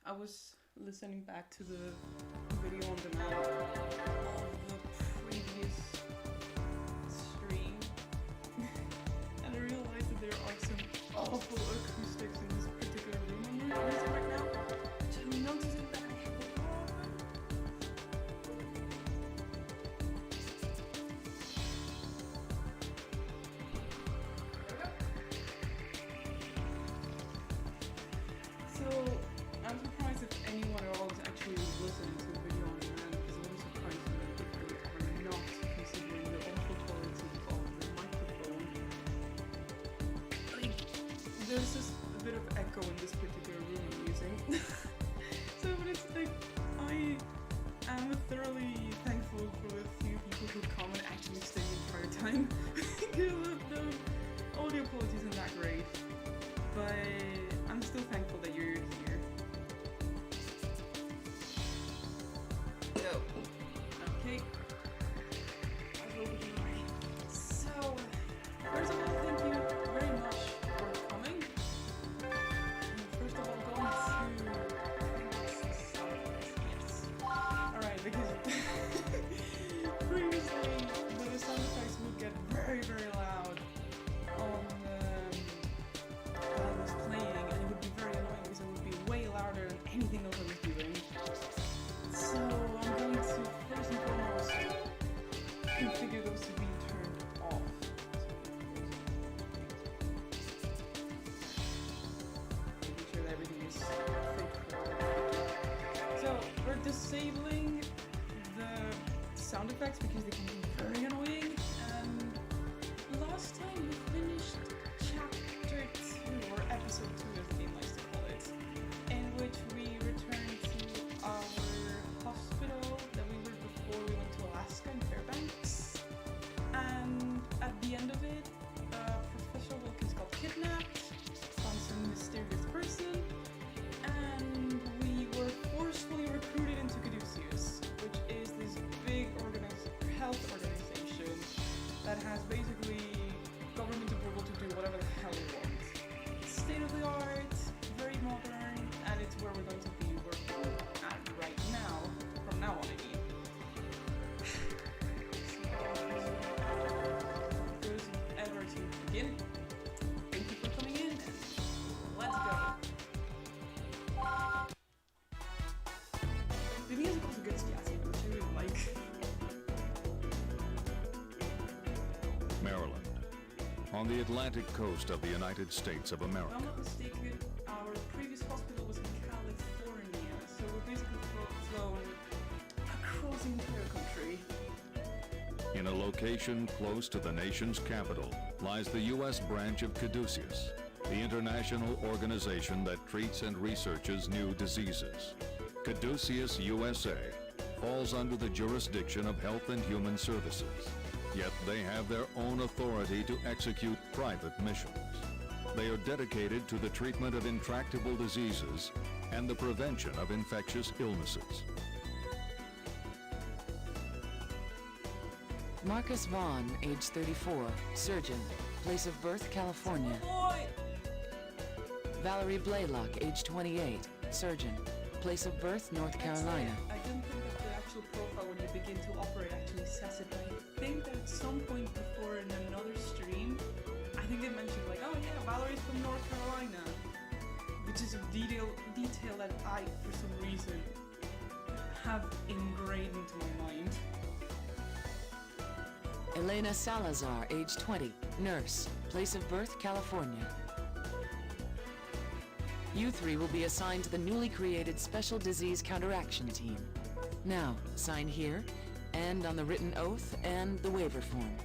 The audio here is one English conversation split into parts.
I was listening back to the video on demand of the previous stream, and I realized that there are some awful acoustics in this particular room I'm using right now, which I'm noticing that I have a problem. So I'm surprised if anyone at all is actually listening to the video on demand, because it would surprise me if they are not, considering the awful quality of the microphone. Like, there's just a bit of echo in this particular room I'm using. So, but it's like, I am thoroughly thankful for the few people who come and actually stay the entire time. Because the audio quality isn't that great, but I'm still thankful that you're here. So, okay. I will be ready. So, first of all, thank you very much for coming. First of all, going to yes. Alright, because previously the sound effects would get very, very loud on while I was playing, and it would be very annoying because it would be way louder than anything else I was doing. So I'm going to first and foremost configure those to be turned off. Making sure that everything is fit for it. So we're disabling the sound effects because they can be very annoying. And last time we finished chapter 2, or episode 2 as the game likes to call it, in which we returned to our hospital that we were before we went to Alaska in Fairbanks. And at the end of it, Professor Wilkins got kidnapped by some mysterious person, and we were forcefully recruited into Caduceus, which is this big health organization that has basically government approval to do whatever the hell it wants. State of the art, very modern, and it's where we're going to be working at right now, from now on I mean. So, if there's ever to begin, thank you for coming in, and let's go. The music also gets jazzy, which I really like. Maryland, on the Atlantic coast of the United States of If America. I'm not mistaken, our previous hospital was in California, so we're basically flown across the entire country. In a location close to the nation's capital lies the U.S. branch of Caduceus, the international organization that treats and researches new diseases. Caduceus USA falls under the jurisdiction of Health and Human Services, yet they have their own authority to execute private missions. They are dedicated to the treatment of intractable diseases and the prevention of infectious illnesses. Marcus Vaughn, age 34, surgeon, place of birth, California. Boy! Valerie Blaylock, age 28, surgeon, place of birth, North Carolina. I didn't think that the actual profile when you begin to operate actually says it, but I think that at some point before in another stream, I think they mentioned like, oh yeah, Valerie's from North Carolina, which is a detail that I, for some reason, have ingrained into my mind. Elena Salazar, age 20, nurse, place of birth, California. You three will be assigned to the newly created Special Disease Counteraction Team. Now, sign here, and on the written oath and the waiver form.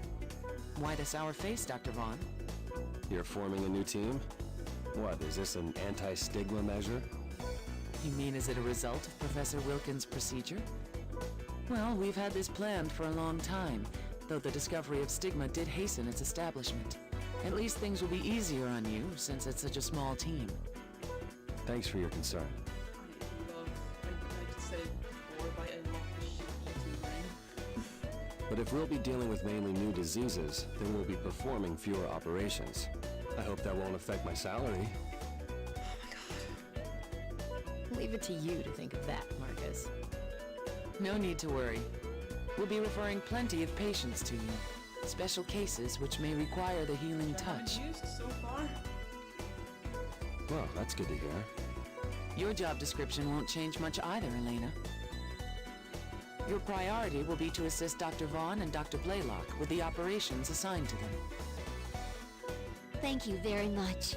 Why the sour face, Dr. Vaughn? You're forming a new team? What, is this an anti-stigma measure? You mean is it a result of Professor Wilkins' procedure? Well, we've had this planned for a long time, though the discovery of stigma did hasten its establishment. At least things will be easier on you, since it's such a small team. Thanks for your concern. I just said it before, but I love the shit eating brain. But if we'll be dealing with mainly new diseases, then we'll be performing fewer operations. I hope that won't affect my salary. Oh my god. Leave it to you to think of that, Marcus. No need to worry. We'll be referring plenty of patients to you. Special cases which may require the healing touch. Used so far. Well, that's good to hear. Your job description won't change much either, Elena. Your priority will be to assist Dr. Vaughn and Dr. Blaylock with the operations assigned to them. Thank you very much.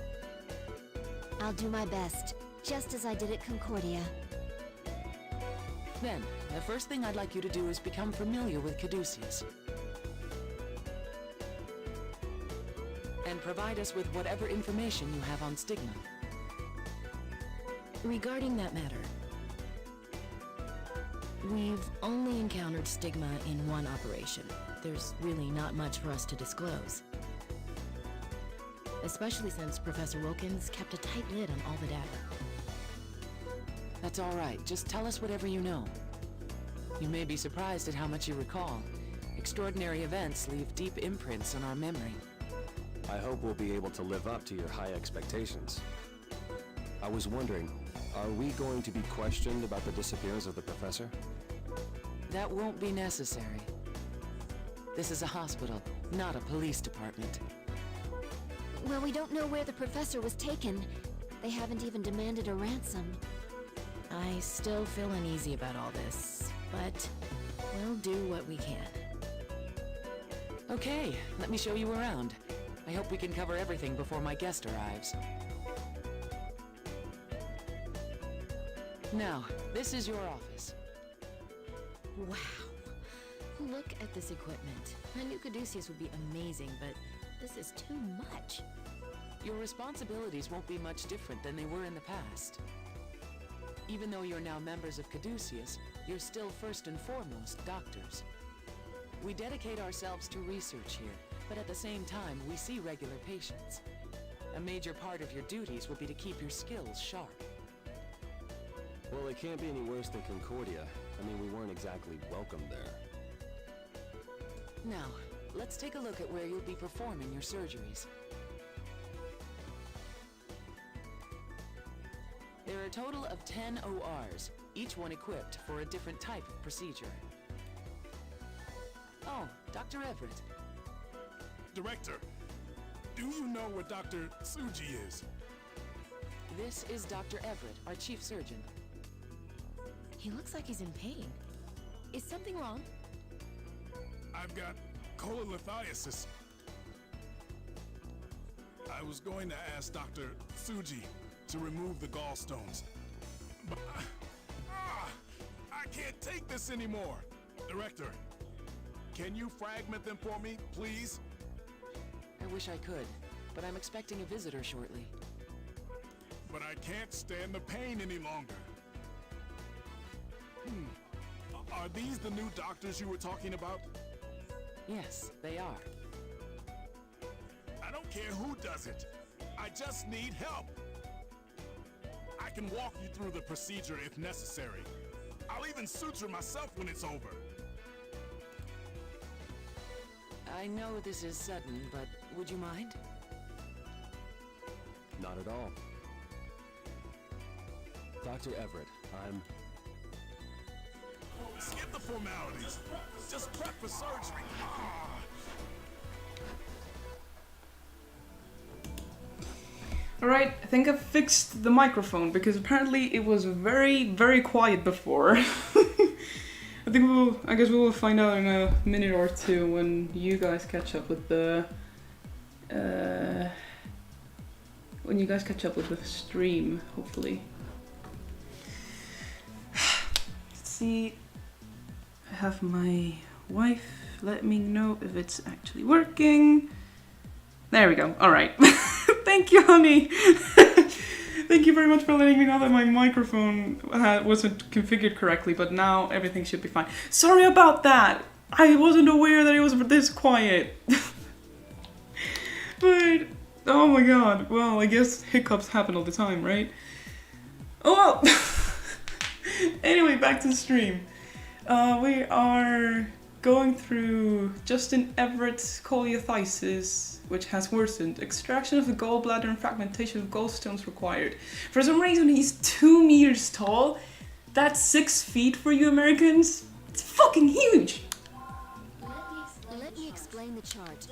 I'll do my best, just as I did at Concordia. Then, the first thing I'd like you to do is become familiar with Caduceus. And provide us with whatever information you have on Stigma. Regarding that matter, we've only encountered Stigma in one operation. There's really not much for us to disclose. Especially since Professor Wilkins kept a tight lid on all the data. That's all right. Just tell us whatever you know. You may be surprised at how much you recall. Extraordinary events leave deep imprints on our memory. I hope we'll be able to live up to your high expectations. I was wondering, are we going to be questioned about the disappearance of the professor? That won't be necessary. This is a hospital, not a police department. Well, we don't know where the professor was taken. They haven't even demanded a ransom. I still feel uneasy about all this, but we'll do what we can. Okay, let me show you around. I hope we can cover everything before my guest arrives. Now, this is your office. Wow. Look at this equipment. I knew Caduceus would be amazing, but this is too much. Your responsibilities won't be much different than they were in the past. Even though you're now members of Caduceus, you're still first and foremost doctors. We dedicate ourselves to research here, but at the same time, we see regular patients. A major part of your duties will be to keep your skills sharp. Well, it can't be any worse than Concordia. I mean, we weren't exactly welcome there. Now, let's take a look at where you'll be performing your surgeries. There are a total of 10 ORs, each one equipped for a different type of procedure. Oh, Dr. Everett. Director, do you know where Dr. Tsuji is? This is Dr. Everett, our chief surgeon. He looks like he's in pain. Is something wrong? I've got cholelithiasis. I was going to ask Dr. Tsuji to remove the gallstones, but I can't take this anymore. Director, can you fragment them for me, please? I wish I could, but I'm expecting a visitor shortly. But I can't stand the pain any longer. Are these the new doctors you were talking about? Yes, they are. I don't care who does it. I just need help. I can walk you through the procedure if necessary. I'll even suture myself when it's over. I know this is sudden, but would you mind? Not at all. Dr. Everett, I'm... Skip the formalities. Just prep for surgery. Alright, I think I've fixed the microphone because apparently it was very, very quiet before. I guess we will find out in a minute or two when you guys catch up with the stream, hopefully. Let's see. I have my wife let me know if it's actually working. There we go. All right. Thank you, honey. Thank you very much for letting me know that my microphone wasn't configured correctly, but now everything should be fine. Sorry about that. I wasn't aware that it was this quiet. But, oh my god. Well, I guess hiccups happen all the time, right? Oh well. Anyway, back to the stream. We are going through Justin Everett's scoliosis, which has worsened. Extraction of the gallbladder and fragmentation of gallstones required. For some reason, he's 2 meters tall. That's 6 feet for you Americans. It's fucking huge. Let me explain the chart.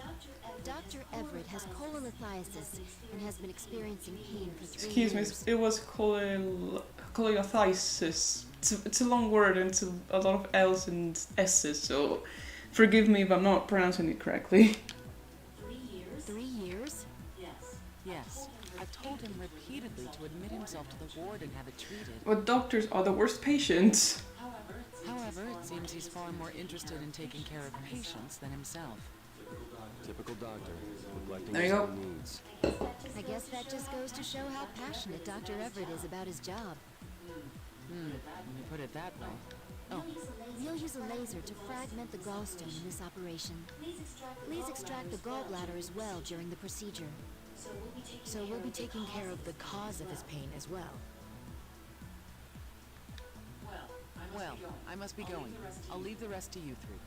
Dr. Everett has cholelithiasis and has been experiencing pain for 3 Excuse me, years. it was cholelithiasis. It's a long word and it's a lot of L's and S's, so forgive me if I'm not pronouncing it correctly. 3 years? Yes. I've told him repeatedly to admit himself to the ward and have it treated. But doctors are the worst patients. However, it seems he's far more interested in taking care of patients than himself. Typical doctor, neglecting There you his go. own needs. I guess that just goes to show how passionate Dr. Everett is about his job. When you put it that way. Oh, We'll use a laser to fragment the gallstone in this operation. Please extract the gallbladder as well during the procedure. So we'll be taking care of the cause of his pain as well. well, I must be going. I'll leave the rest to you three.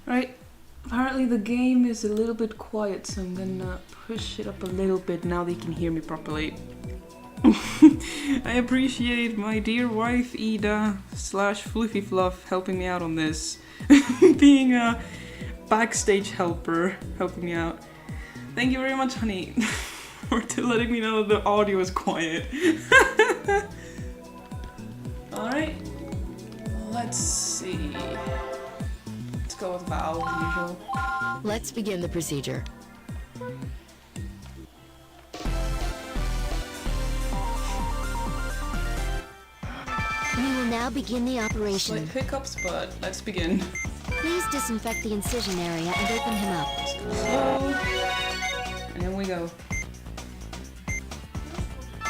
Right. Apparently the game is a little bit quiet, so I'm gonna push it up a little bit now they can hear me properly. I appreciate my dear wife Ida / Fluffy Fluff helping me out on this. Being a backstage helper, helping me out. Thank you very much, honey, for letting me know the audio is quiet. Alright, let's see. Let's go with Val, as usual. Let's begin the procedure. We will now begin the operation. Slight hiccups, but let's begin. Please disinfect the incision area and open him up. Slow. And here we go.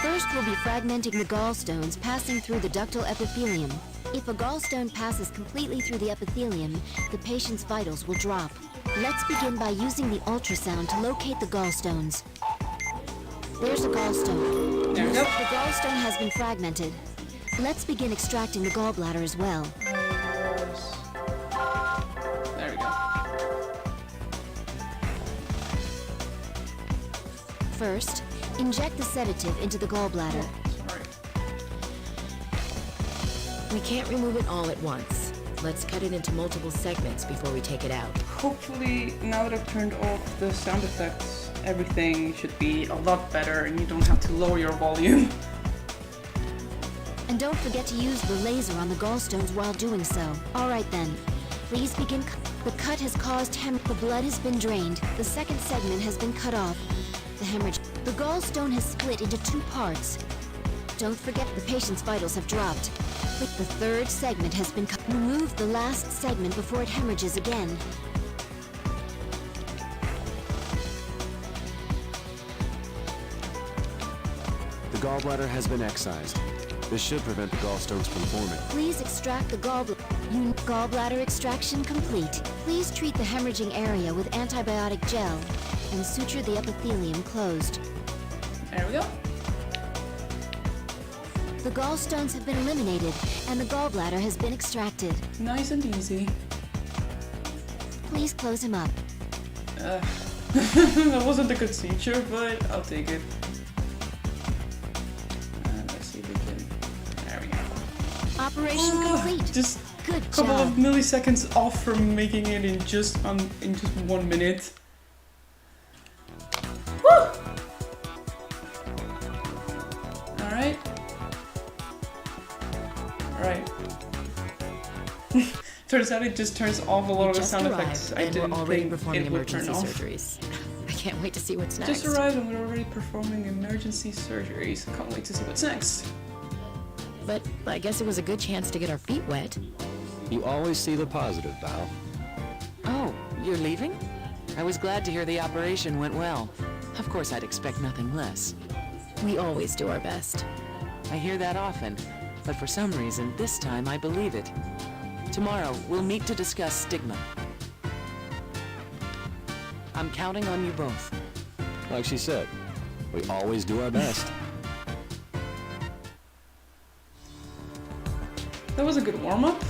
First, we'll be fragmenting the gallstones passing through the ductal epithelium. If a gallstone passes completely through the epithelium, the patient's vitals will drop. Let's begin by using the ultrasound to locate the gallstones. There's a gallstone. There we go. The gallstone has been fragmented. Let's begin extracting the gallbladder as well. There we go. First, inject the sedative into the gallbladder. Sorry. We can't remove it all at once. Let's cut it into multiple segments before we take it out. Hopefully, now that I've turned off the sound effects, everything should be a lot better and you don't have to lower your volume. And don't forget to use the laser on the gallstones while doing so. Alright then. Please begin. The cut has caused the blood has been drained. The second segment has been cut off. The hemorrhage. The gallstone has split into 2 parts. Don't forget the patient's vitals have dropped. The third segment has been cut. Remove the last segment before it hemorrhages again. The gallbladder has been excised. This should prevent the gallstones from forming. Please extract the gallbladder. Gallbladder extraction complete. Please treat the hemorrhaging area with antibiotic gel and suture the epithelium closed. There we go. The gallstones have been eliminated and the gallbladder has been extracted. Nice and easy. Please close him up. That wasn't a good feature, but I'll take it. Let's see if we can. There we go. Operation complete. Just Good a couple job. of milliseconds off from making it in just 1 minute. Woo! Alright. Alright. Turns out it just turns off a lot We of the just sound arrived, effects. I and didn't we're already think performing it would turn emergency off. surgeries. I can't wait to see what's next. Just arrived and we're already performing emergency surgeries. I can't wait to see what's next. But I guess it was a good chance to get our feet wet. You always see the positive, Val. Oh, you're leaving? I was glad to hear the operation went well. Of course, I'd expect nothing less. We always do our best. I hear that often, but for some reason, this time I believe it. Tomorrow, we'll meet to discuss stigma. I'm counting on you both. Like she said, we always do our best. That was a good warm-up.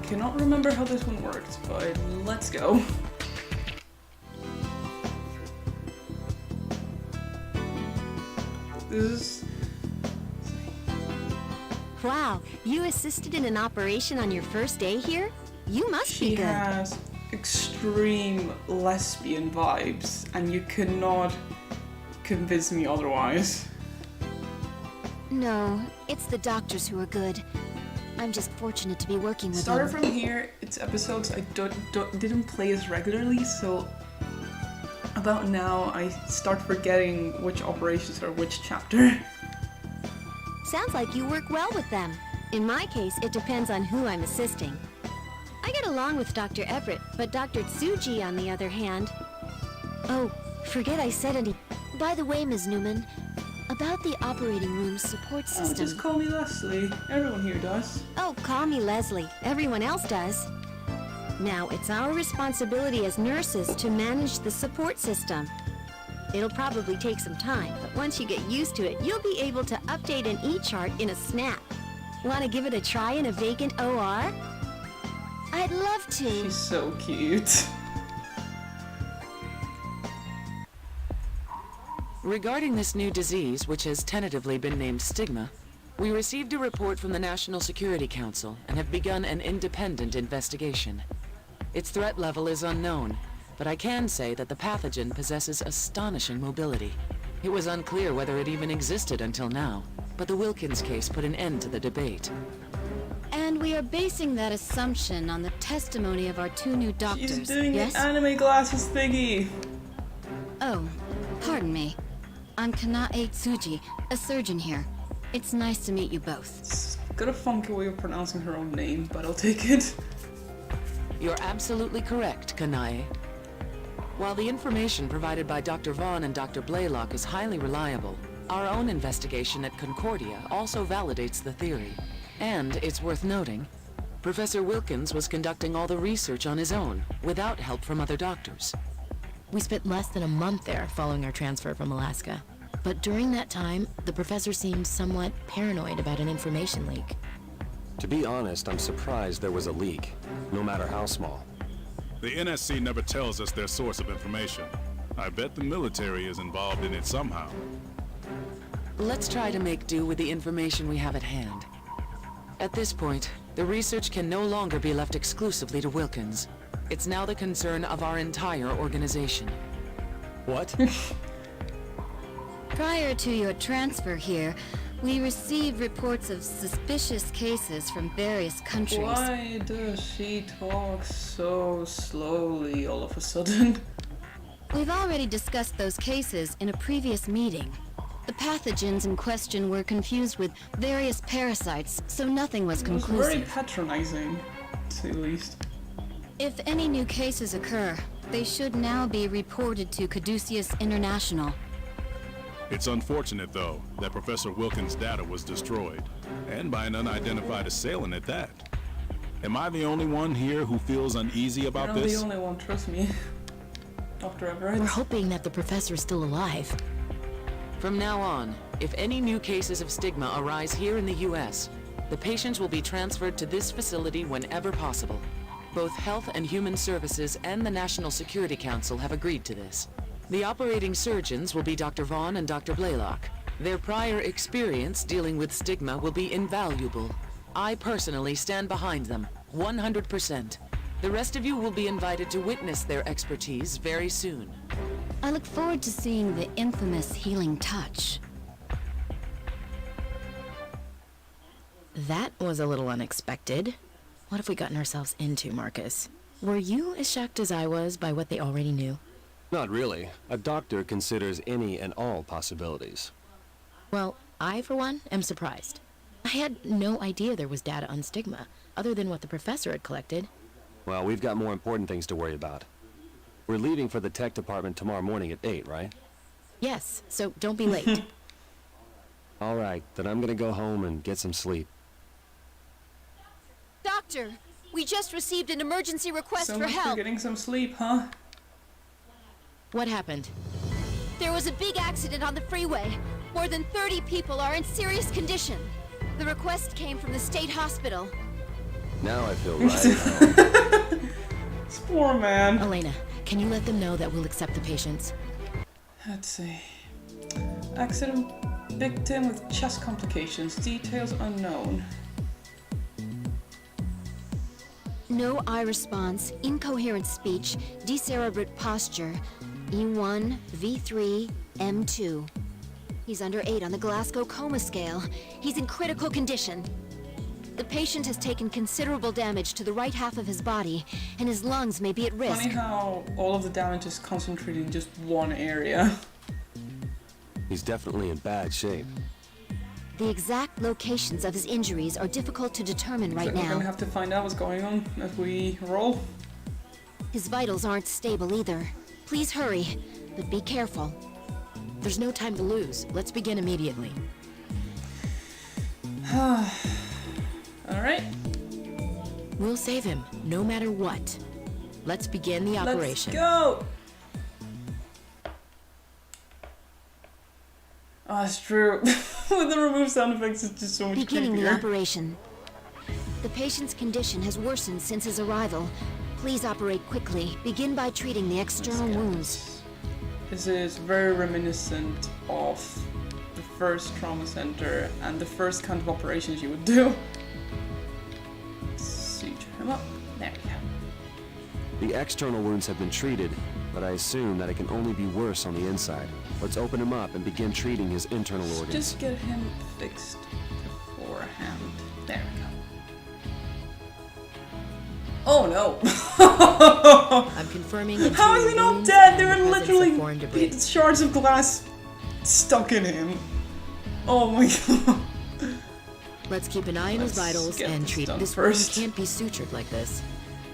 cannot remember how this one worked, but let's go. This is... Wow, you assisted in an operation on your first day here? You must be She good. has extreme lesbian vibes, and you cannot convince me otherwise. No, it's the doctors who are good. I'm just fortunate to be working with Started them. from here, it's episodes I didn't play as regularly, so about now I start forgetting which operations are which chapter. Sounds like you work well with them. In my case, it depends on who I'm assisting. I get along with Dr. Everett, but Dr. Tsuji, on the other hand... Oh, forget I said any... By the way, Ms. Newman, about the operating room's support Oh, system... just call me Leslie. Everyone here does. Oh, call me Leslie. Everyone else does. Now, it's our responsibility as nurses to manage the support system. It'll probably take some time, but once you get used to it, you'll be able to update an E-chart in a snap. Want to give it a try in a vacant OR? I'd love to. She's so cute. Regarding this new disease, which has tentatively been named stigma, we received a report from the National Security Council and have begun an independent investigation. Its threat level is unknown, but I can say that the pathogen possesses astonishing mobility. It was unclear whether it even existed until now, but the Wilkins case put an end to the debate. And we are basing that assumption on the testimony of our two new doctors, She's doing yes? an anime glasses thingy. Oh, pardon me. I'm Kanae Tsuji, a surgeon here. It's nice to meet you both. It's got a funky way of pronouncing her own name, but I'll take it. You're absolutely correct, Kanae. While the information provided by Dr. Vaughn and Dr. Blaylock is highly reliable, our own investigation at Concordia also validates the theory. And it's worth noting, Professor Wilkins was conducting all the research on his own, without help from other doctors. We spent less than a month there following our transfer from Alaska. But during that time, the professor seemed somewhat paranoid about an information leak. To be honest, I'm surprised there was a leak, no matter how small. The NSC never tells us their source of information. I bet the military is involved in it somehow. Let's try to make do with the information we have at hand. At this point, the research can no longer be left exclusively to Wilkins. It's now the concern of our entire organization. What? Prior to your transfer here, we received reports of suspicious cases from various countries. Why does she talk so slowly all of a sudden? We've already discussed those cases in a previous meeting. The pathogens in question were confused with various parasites, so nothing was It was very conclusive. patronizing, to say the least. If any new cases occur, they should now be reported to Caduceus International. It's unfortunate, though, that Professor Wilkins' data was destroyed, and by an unidentified assailant at that. Am I the only one here who feels uneasy You're about not this? the only one, trust me. Dr. Everett. We're hoping that the professor is still alive. From now on, if any new cases of stigma arise here in the U.S., the patients will be transferred to this facility whenever possible. Both Health and Human Services and the National Security Council have agreed to this. The operating surgeons will be Dr. Vaughn and Dr. Blaylock. Their prior experience dealing with stigma will be invaluable. I personally stand behind them, 100%. The rest of you will be invited to witness their expertise very soon. I look forward to seeing the infamous healing touch. That was a little unexpected. What have we gotten ourselves into, Marcus? Were you as shocked as I was by what they already knew? Not really. A doctor considers any and all possibilities. Well, I, for one, am surprised. I had no idea there was data on stigma, other than what the professor had collected. Well, we've got more important things to worry about. We're leaving for the tech department tomorrow morning at 8, right? Yes, so don't be late. All right, then I'm gonna go home and get some sleep. Doctor, we just received an emergency request So for much for help. getting some sleep, huh? What happened? There was a big accident on the freeway. More than 30 people are in serious condition. The request came from the state hospital. Now I feel right at home. This poor man. Elena, can you let them know that we'll accept the patients? Let's see. Accident victim with chest complications. Details unknown. No eye response, incoherent speech, decerebrate posture, E1, V3, M2. He's under 8 on the Glasgow Coma Scale. He's in critical condition. The patient has taken considerable damage to the right half of his body, and his lungs may be at risk. Funny how all of the damage is concentrated in just one area. He's definitely in bad shape. The exact locations of his injuries are difficult to determine right We're now. gonna have to find out what's going on as we roll. His vitals aren't stable either. Please hurry, but be careful. There's no time to lose. Let's begin immediately. Alright, We'll save him, no matter what. Let's begin the operation. let's go! Oh, that's true. With the remove sound effects, it's just so much Beginning the creepier. operation. The patient's condition has worsened since his arrival. Please operate quickly. Begin by treating the external wounds. This is very reminiscent of the first trauma center and the first kind of operations you would do. Suture him up. There we go. The external wounds have been treated, but I assume that it can only be worse on the inside. Let's open him up and begin treating his internal organs. Just get him fixed beforehand. There we go. Oh no! I'm confirming. How is he interior not wounds dead? and There the are presence of literally foreign debris. shards of glass stuck in him. Oh my god. Let's keep an eye on his Let's vitals get and this treat done this wound. first. Can't be sutured like this.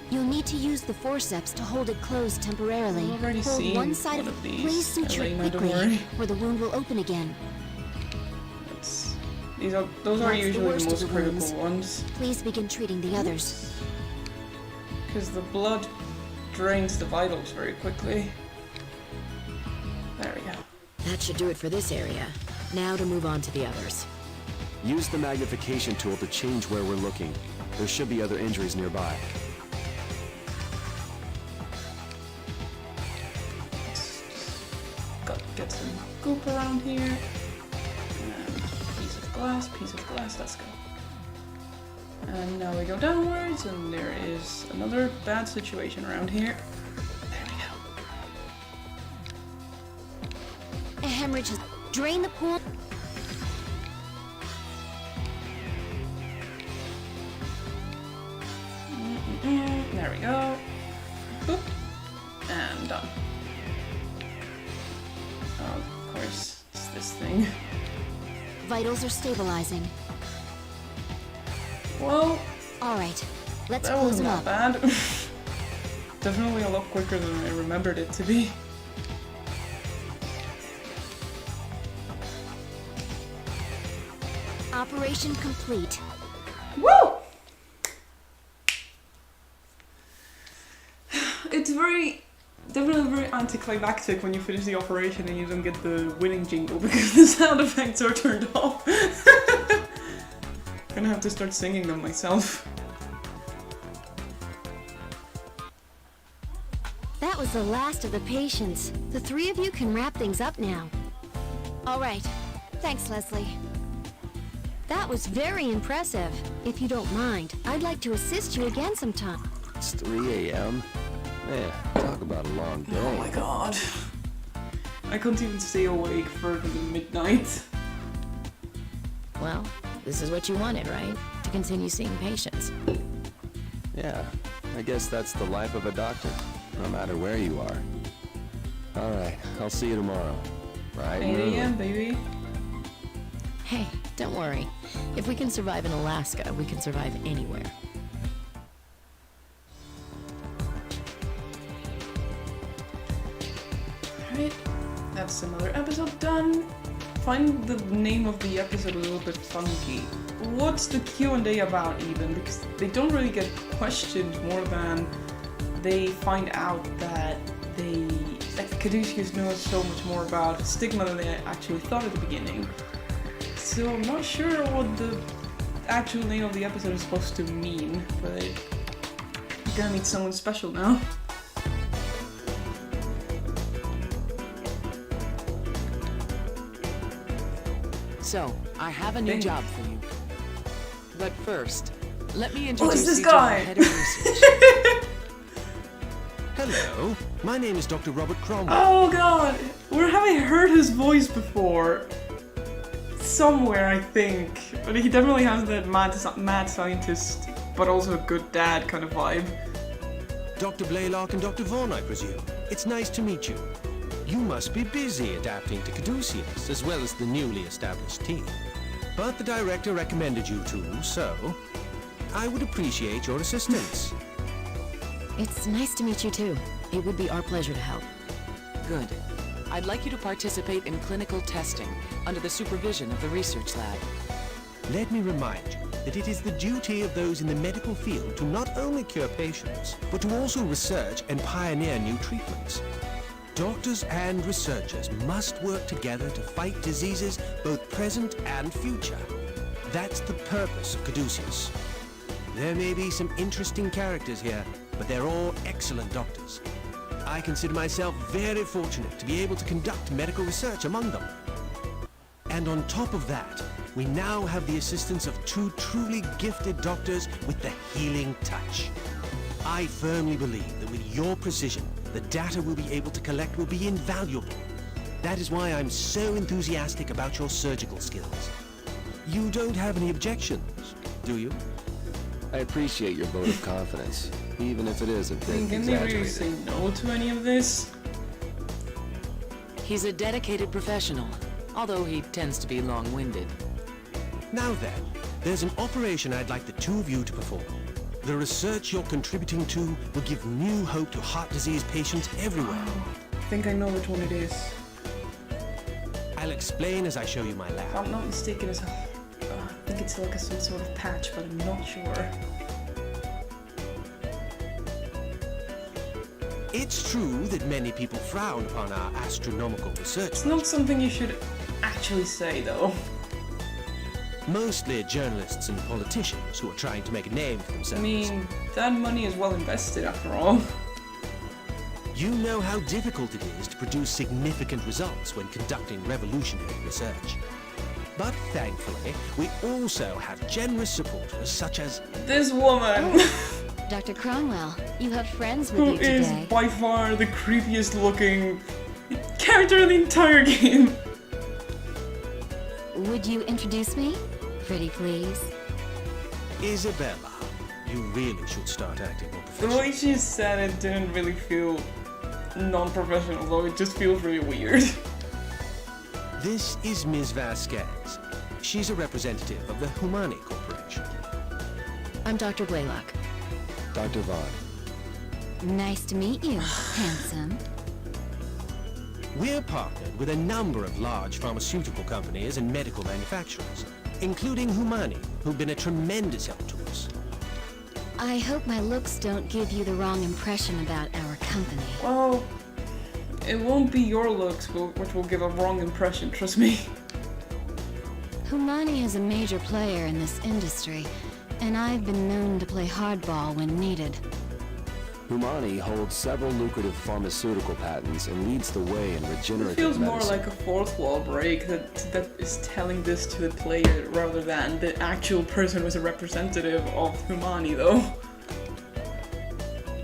You'll need to use the forceps to hold it closed temporarily. I've already Hold seen one side one of of it. these, Please suture it Elena, don't quickly, worry. or the wound will open again. Those are That's the usually worst the of most the wounds. critical ones. Please begin treating the others. Because the blood drains the vitals very quickly. There we go. That should do it for this area. Now to move on to the others. Use the magnification tool to change where we're looking. There should be other injuries nearby. Got to get some goop around here. And piece of glass, let's go. And now we go downwards, and there is another bad situation around here. There we go. A hemorrhage has drained the pool. There we go. Boop. And done. Oh, of course, it's this thing. Vitals are stabilizing. Well, All right, let's that close wasn't them that up. bad. Definitely a lot quicker than I remembered it to be. Operation complete. Woo! It's definitely very anticlimactic when you finish the operation and you don't get the winning jingle because the sound effects are turned off. Gonna have to start singing them myself. That was the last of the patients. The three of you can wrap things up now. All right. Thanks, Leslie. That was very impressive. If you don't mind, I'd like to assist you again sometime. It's 3 a.m. Man, talk about a long day. Oh my god. I can't even stay awake further than midnight. Well, this is what you wanted, right? To continue seeing patients. Yeah, I guess that's the life of a doctor, no matter where you are. All right, I'll see you tomorrow. Right, 8 Moon? a.m. baby. Hey, don't worry. If we can survive in Alaska, we can survive anywhere. Alright, that's another episode done. Find the name of the episode a little bit funky. What's the Q&A about even? Because they don't really get questioned more than they find out that Caduceus knows so much more about stigma than they actually thought at the beginning. So I'm not sure what the actual name of the episode is supposed to mean, but you're gonna meet someone special now. So, I have a new Dang. job for you. But first, let me Who introduce is this you to our guy? head of research. Hello, my name is Dr. Robert Cromwell. Oh god! Where have I heard his voice before? Somewhere, I think. But he definitely has that mad scientist, but also a good dad kind of vibe. Dr. Blaylock and Dr. Vaughn, I presume. It's nice to meet you. You must be busy adapting to Caduceus, as well as the newly established team. But the director recommended you two, so I would appreciate your assistance. It's nice to meet you too. It would be our pleasure to help. Good. I'd like you to participate in clinical testing under the supervision of the research lab. Let me remind you that it is the duty of those in the medical field to not only cure patients, but to also research and pioneer new treatments. Doctors and researchers must work together to fight diseases both present and future. That's the purpose of Caduceus. There may be some interesting characters here, but they're all excellent doctors. I consider myself very fortunate to be able to conduct medical research among them. And on top of that, we now have the assistance of two truly gifted doctors with the healing touch. I firmly believe that with your precision, the data we'll be able to collect will be invaluable. That is why I'm so enthusiastic about your surgical skills. You don't have any objections, do you? I appreciate your vote of confidence, even if it is a bit Can they really exaggerated. say no to any of this? He's a dedicated professional, although he tends to be long-winded. Now then, there's an operation I'd like the two of you to perform. The research you're contributing to will give new hope to heart disease patients everywhere. I think I know which one it is. I'll explain as I show you my If lab. I'm not mistaken, it's I think it's like some sort of patch, but I'm not sure. It's true that many people frown upon our astronomical research. It's not something you should actually say, though. Mostly journalists and politicians who are trying to make a name for I themselves. mean, that money is well invested after all. You know how difficult it is to produce significant results when conducting revolutionary research. But thankfully, we also have generous supporters such as... This woman, Dr. Cromwell, you have friends with who you is today. by far the creepiest looking character in the entire game. Would you introduce me? Pretty please. Isabella. You really should start acting more The professional. way she said it didn't really feel non-professional, though it just feels really weird. This is Ms. Vasquez. She's a representative of the Humani Corporation. I'm Dr. Blaylock. Dr. Vaughn. Nice to meet you, handsome. We're partnered with a number of large pharmaceutical companies and medical manufacturers, including Humani, who've been a tremendous help to us. I hope my looks don't give you the wrong impression about our company. Well, it won't be your looks which will give a wrong impression, trust me. Humani is a major player in this industry, and I've been known to play hardball when needed. Humani holds several lucrative pharmaceutical patents and leads the way in It regenerative feels more medicine. like a fourth wall break that is telling this to the player rather than the actual person who's a representative of Humani, though.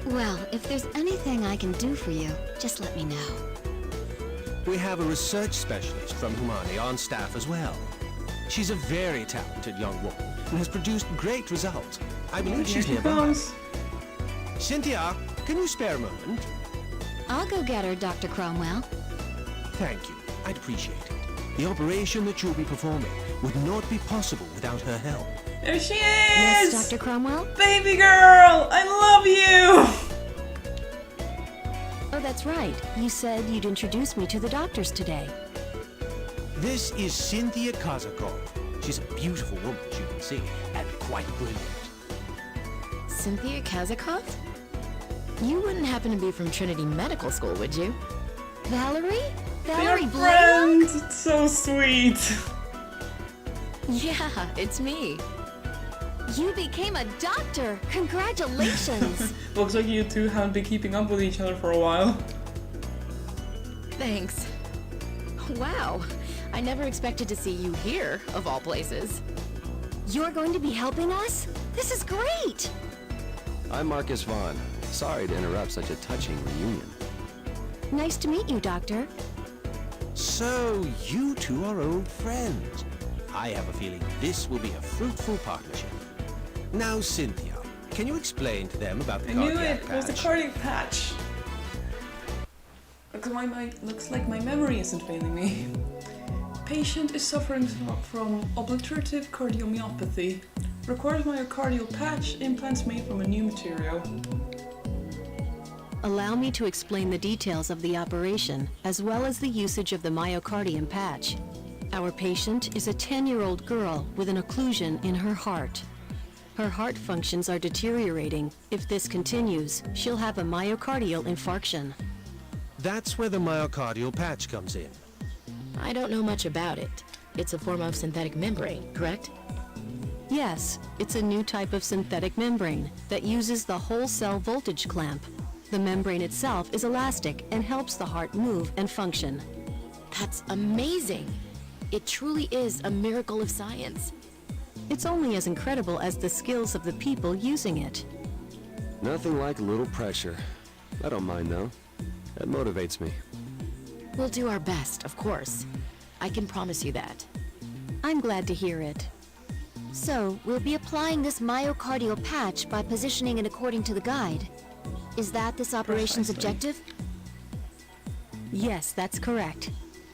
Well, if there's anything I can do for you, just let me know. We have a research specialist from Humani on staff as well. She's a very talented young woman and has produced great results. I believe Here she's she nearby. comes. Cynthia, can you spare a moment? I'll go get her, Dr. Cromwell. Thank you. I'd appreciate it. The operation that you'll be performing would not be possible without her help. There she Yes, is! Dr. Cromwell? Baby girl! I love you! Oh, that's right. You said you'd introduce me to the doctors today. This is Cynthia Kazakov. She's a beautiful woman, as you can see, and quite brilliant. Cynthia Kazakov? You wouldn't happen to be from Trinity Medical School, would you? Valerie? They are Valerie Blaylock? friends! It's so sweet! Yeah, it's me. You became a doctor! Congratulations! Looks like you two haven't been keeping up with each other for a while. Thanks. Wow, I never expected to see you here, of all places. You're going to be helping us? This is great! I'm Marcus Vaughn. Sorry to interrupt such a touching reunion. Nice to meet you, Doctor. So, you two are old friends. I have a feeling this will be a fruitful partnership. Now, Cynthia, can you explain to them about the I knew cardiac it! It was the patch? cardiac patch. Looks like my memory isn't failing me. Patient is suffering from obliterative cardiomyopathy. Requires myocardial patch, implants made from a new material. Allow me to explain the details of the operation, as well as the usage of the myocardium patch. Our patient is a 10-year-old girl with an occlusion in her heart. Her heart functions are deteriorating. If this continues, she'll have a myocardial infarction. That's where the myocardial patch comes in. I don't know much about it. It's a form of synthetic membrane, correct? Yes, it's a new type of synthetic membrane that uses the whole cell voltage clamp. The membrane itself is elastic and helps the heart move and function. That's amazing! It truly is a miracle of science. It's only as incredible as the skills of the people using it. Nothing like a little pressure. I don't mind though. That motivates me. We'll do our best, of course. I can promise you that. I'm glad to hear it. So, we'll be applying this myocardial patch by positioning it according to the guide. Is that this operation's objective? Yes, that's correct.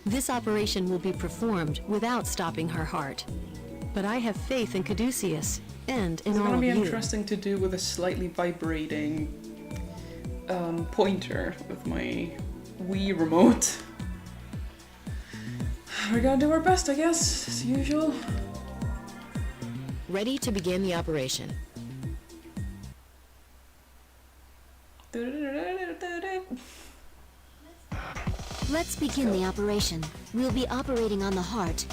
This operation will be performed without stopping her heart. But I have faith in Caduceus and in It's all gonna of be you. interesting to do with a slightly vibrating pointer with my Wii remote. We're gonna do our best, I guess, as usual. Ready to begin the operation. Let's begin the operation. We'll be operating on the heart.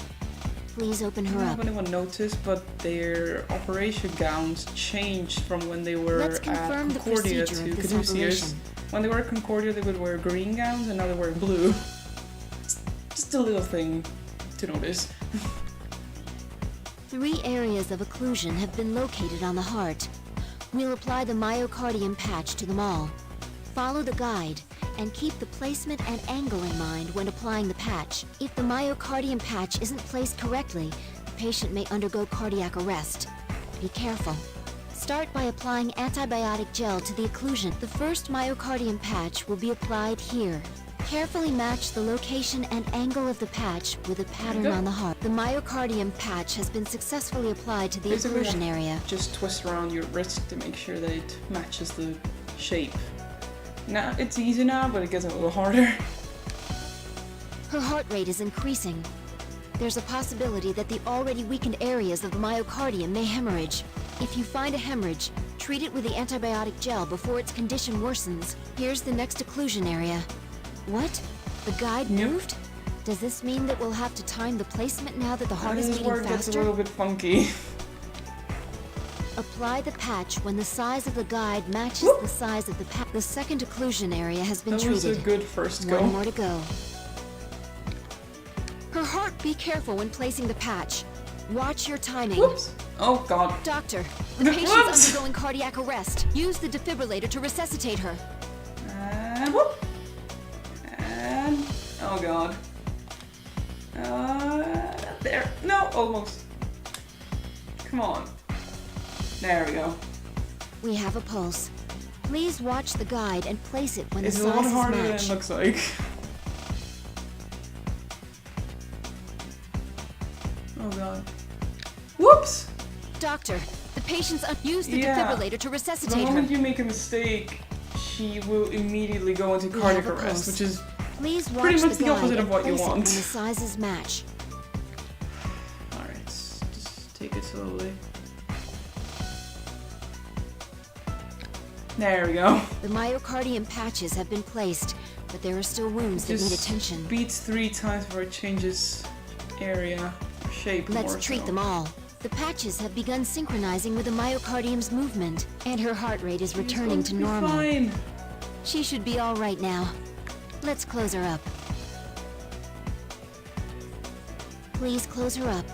Please open I her don't know up. if anyone noticed, but their operation gowns changed from when they were Let's at confirm the Concordia procedure to of this Caduceus. operation. When they were at Concordia, they would wear green gowns, and now they're wearing blue. Just a little thing to notice. 3 areas of occlusion have been located on the heart. We'll apply the myocardium patch to them all. Follow the guide and keep the placement and angle in mind when applying the patch. If the myocardium patch isn't placed correctly, the patient may undergo cardiac arrest. Be careful. Start by applying antibiotic gel to the occlusion. The first myocardium patch will be applied here. Carefully match the location and angle of the patch with a pattern on the heart. The myocardium patch has been successfully applied to the Basically, occlusion area. Just twist around your wrist to make sure that it matches the shape. Now, it's easy now, but it gets a little harder. Her heart rate is increasing. There's a possibility that the already weakened areas of the myocardium may hemorrhage. If you find a hemorrhage, treat it with the antibiotic gel before its condition worsens. Here's the next occlusion area. What? The guide moved? Does this mean that we'll have to time the placement now that the heart is This is beating where it gets a faster? little bit funky. Apply the patch when the size of the guide matches the size of the patch. The second occlusion area has been That was a treated. good first go. One more to go. Her heart, be careful when placing the patch. Watch your timing. Whoops! Oh god. Doctor, the patient's Whoops! undergoing cardiac arrest. Use the defibrillator to resuscitate her. And whoop! And oh god. There. No, almost. Come on. There we go. We have a pulse. Please watch the guide and place it when It's the a lot sizes harder than it match. looks like. Oh god. Whoops! Doctor, the patient's use the Yeah. defibrillator to The resuscitate her. moment you make a mistake, she will immediately go into We cardiac have a arrest, pulse. which is Please watch pretty much the the opposite guide of and what you place it want. when the sizes match. alright. Just take it slowly. There we go. The myocardium patches have been placed, but there are still wounds that need Just attention. beats 3 times before it changes area or shape. Let's more treat so. them all. The patches have begun synchronizing with the myocardium's movement, and her heart rate is returning to normal. Fine. She should be all right now. Let's close her up. Please close her up.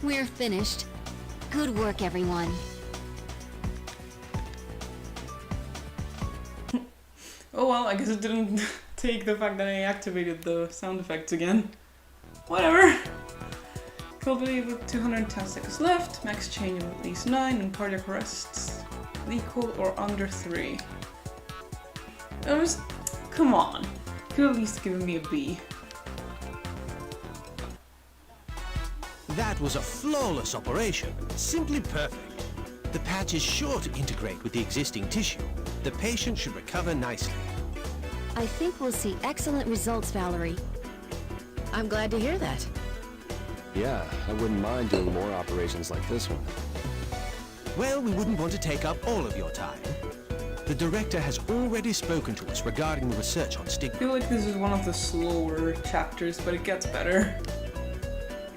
We're finished. Good work, everyone. Oh well, I guess it didn't take the fact that I activated the sound effects again. Whatever. Probably with 210 seconds left, max change of at least 9, and cardiac arrests equal or under 3. Come on. Could at least give me a B. That was a flawless operation. Simply perfect. The patch is sure to integrate with the existing tissue. The patient should recover nicely. I think we'll see excellent results, Valerie. I'm glad to hear that. Yeah, I wouldn't mind doing more operations like this one. Well, we wouldn't want to take up all of your time. The director has already spoken to us regarding the research on I stigma. feel like this is one of the slower chapters, but it gets better.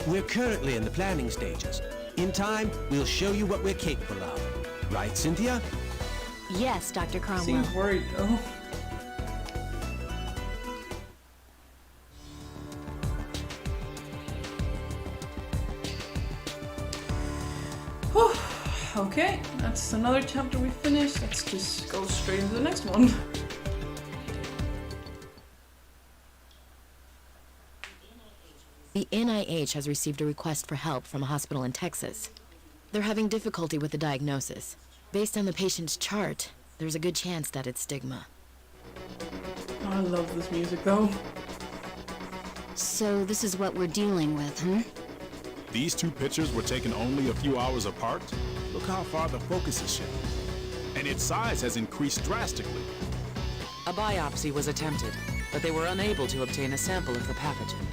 We're currently in the planning stages. In time, we'll show you what we're capable of. Right, Cynthia? Yes, Dr. Cromwell. Seems worried though. Whew. Okay, that's another chapter we finished. Let's just go straight into the next one. The NIH has received a request for help from a hospital in Texas. They're having difficulty with the diagnosis. Based on the patient's chart, there's a good chance that it's stigma. Oh, I love this music though. So this is what we're dealing with, huh? These two pictures were taken only a few hours apart. Look how far the focus is shifted. And its size has increased drastically. A biopsy was attempted, but they were unable to obtain a sample of the pathogen.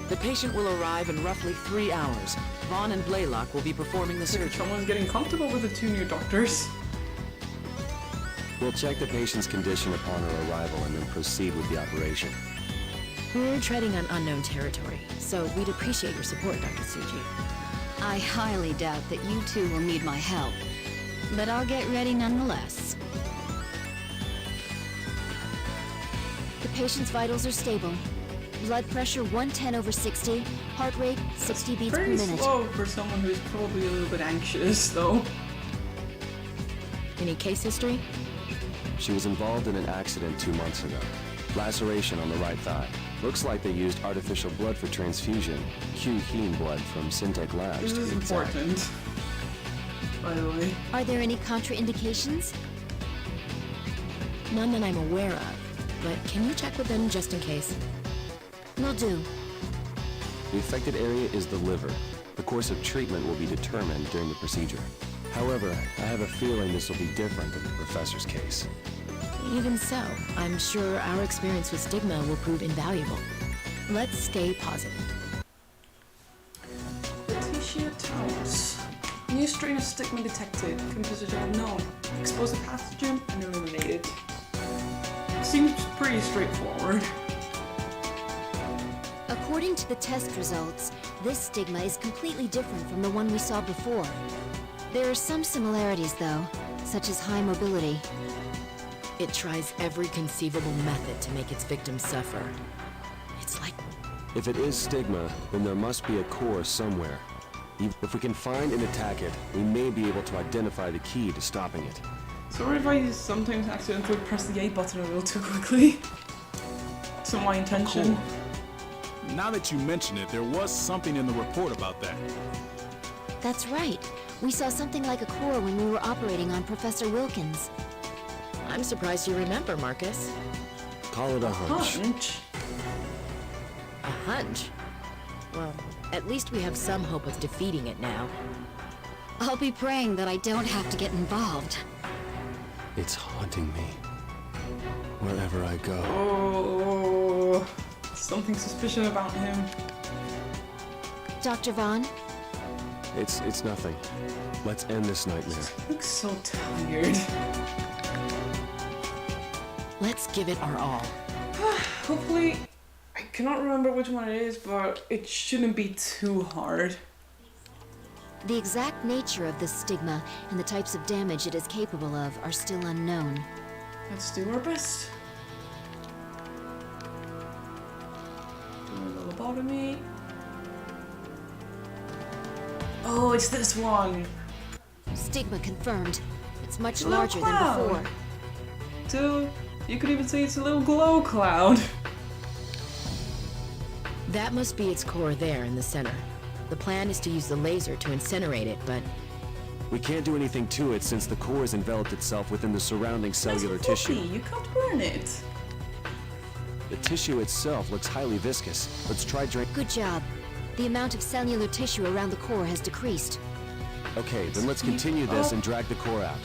The patient will arrive in roughly 3 hours. Vaughn and Blaylock will be performing the surgery. Someone's getting comfortable with the two new doctors. We'll check the patient's condition upon her arrival and then proceed with the operation. We're treading on unknown territory, so we'd appreciate your support, Dr. Tsuji. I highly doubt that you two will need my help, but I'll get ready nonetheless. The patient's vitals are stable. Blood pressure 110/60, heart rate 60 beats per Pretty minute. slow for someone who's probably a little bit anxious though. Any case history? She was involved in an accident 2 months ago. Laceration on the right thigh. Looks like they used artificial blood for transfusion. Q-heme blood from Syntec Labs. This to is be exact. important, by the way. Are there any contraindications? None that I'm aware of, but can you check with them just in case? Will do. The affected area is the liver. The course of treatment will be determined during the procedure. However, I have a feeling this will be different than the professor's case. Even so, I'm sure our experience with stigma will prove invaluable. Let's stay positive. Letitia Towers. New strain of stigma detected. Composition unknown. Expose the pathogen and eliminate it. Seems pretty straightforward. According to the test results, this stigma is completely different from the one we saw before. There are some similarities though, such as high mobility. It tries every conceivable method to make its victims suffer. It's like... If it is stigma, then there must be a core somewhere. If we can find and attack it, we may be able to identify the key to stopping it. Sorry if I sometimes accidentally press the A button a little too quickly. It's not my intention. Cool. Now that you mention it, there was something in the report about that. That's right. We saw something like a core when we were operating on Professor Wilkins. I'm surprised you remember, Marcus. Call it a hunch. Hunch? A hunch? Well, at least we have some hope of defeating it now. I'll be praying that I don't have to get involved. It's haunting me. Wherever I go. Oh, something suspicious about him. Dr. Vaughn? It's nothing. Let's end this nightmare. He looks so tired. Let's give it our all. Hopefully, I cannot remember which one it is, but it shouldn't be too hard. The exact nature of this stigma and the types of damage it is capable of are still unknown. Let's do our best. Do a lobotomy. Oh, it's this one. Stigma confirmed. It's much It's a little larger than cloud. before. So, you could even say it's a little glow cloud. That must be its core there in the center. The plan is to use the laser to incinerate it, but We can't do anything to it since the core has enveloped itself within the surrounding cellular That's tissue. fluffy. You can't burn it. The tissue itself looks highly viscous. Let's try drain. Good job. The amount of cellular tissue around the core has decreased. Okay, then let's continue this and drag the core out.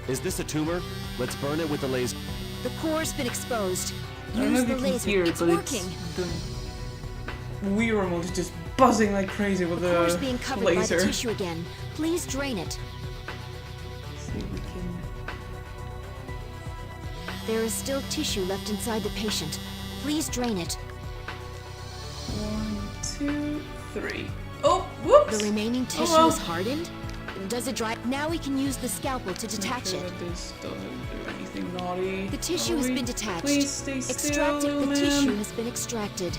Is this a tumor? Let's burn it with the laser. The core's been exposed. I don't know Use if the you can laser. hear it, It's but working. the Wii remote is just buzzing like crazy with The core's the being covered by laser. the tissue again. Please drain it. See if we can. There is still tissue left inside the patient. Please drain it. 1, 2, 3. Oh, whoops! the remaining tissue well. is hardened? Does it dry? Now we can use the scalpel to detach Make it. sure that this doesn't do anything naughty. The tissue has Wait, been detached. Please stay still, Extracting little the man. tissue has been extracted.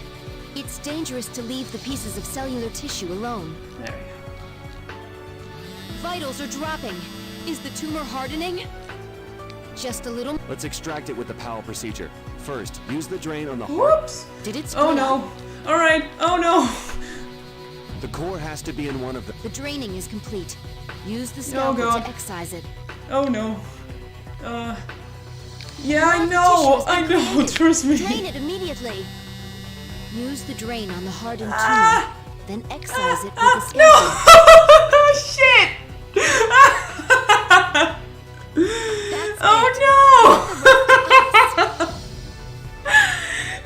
It's dangerous to leave the pieces of cellular tissue alone. There we go. Vitals are dropping. Is the tumor hardening? Just a little. Let's extract it with the Powell procedure. First, use the drain on the heart. Whoops! Did it split Oh up? no! Alright, oh no! The core has to be in one of the... The draining is complete. Use the scalpel God. to excise it. Oh no. Yeah, I More know! tissue has I been know, created. trust me. Drain it immediately. Use the drain on the hardened Ah! tumor. Then excise it with the No! scalpel. Shit! That's Oh it. no!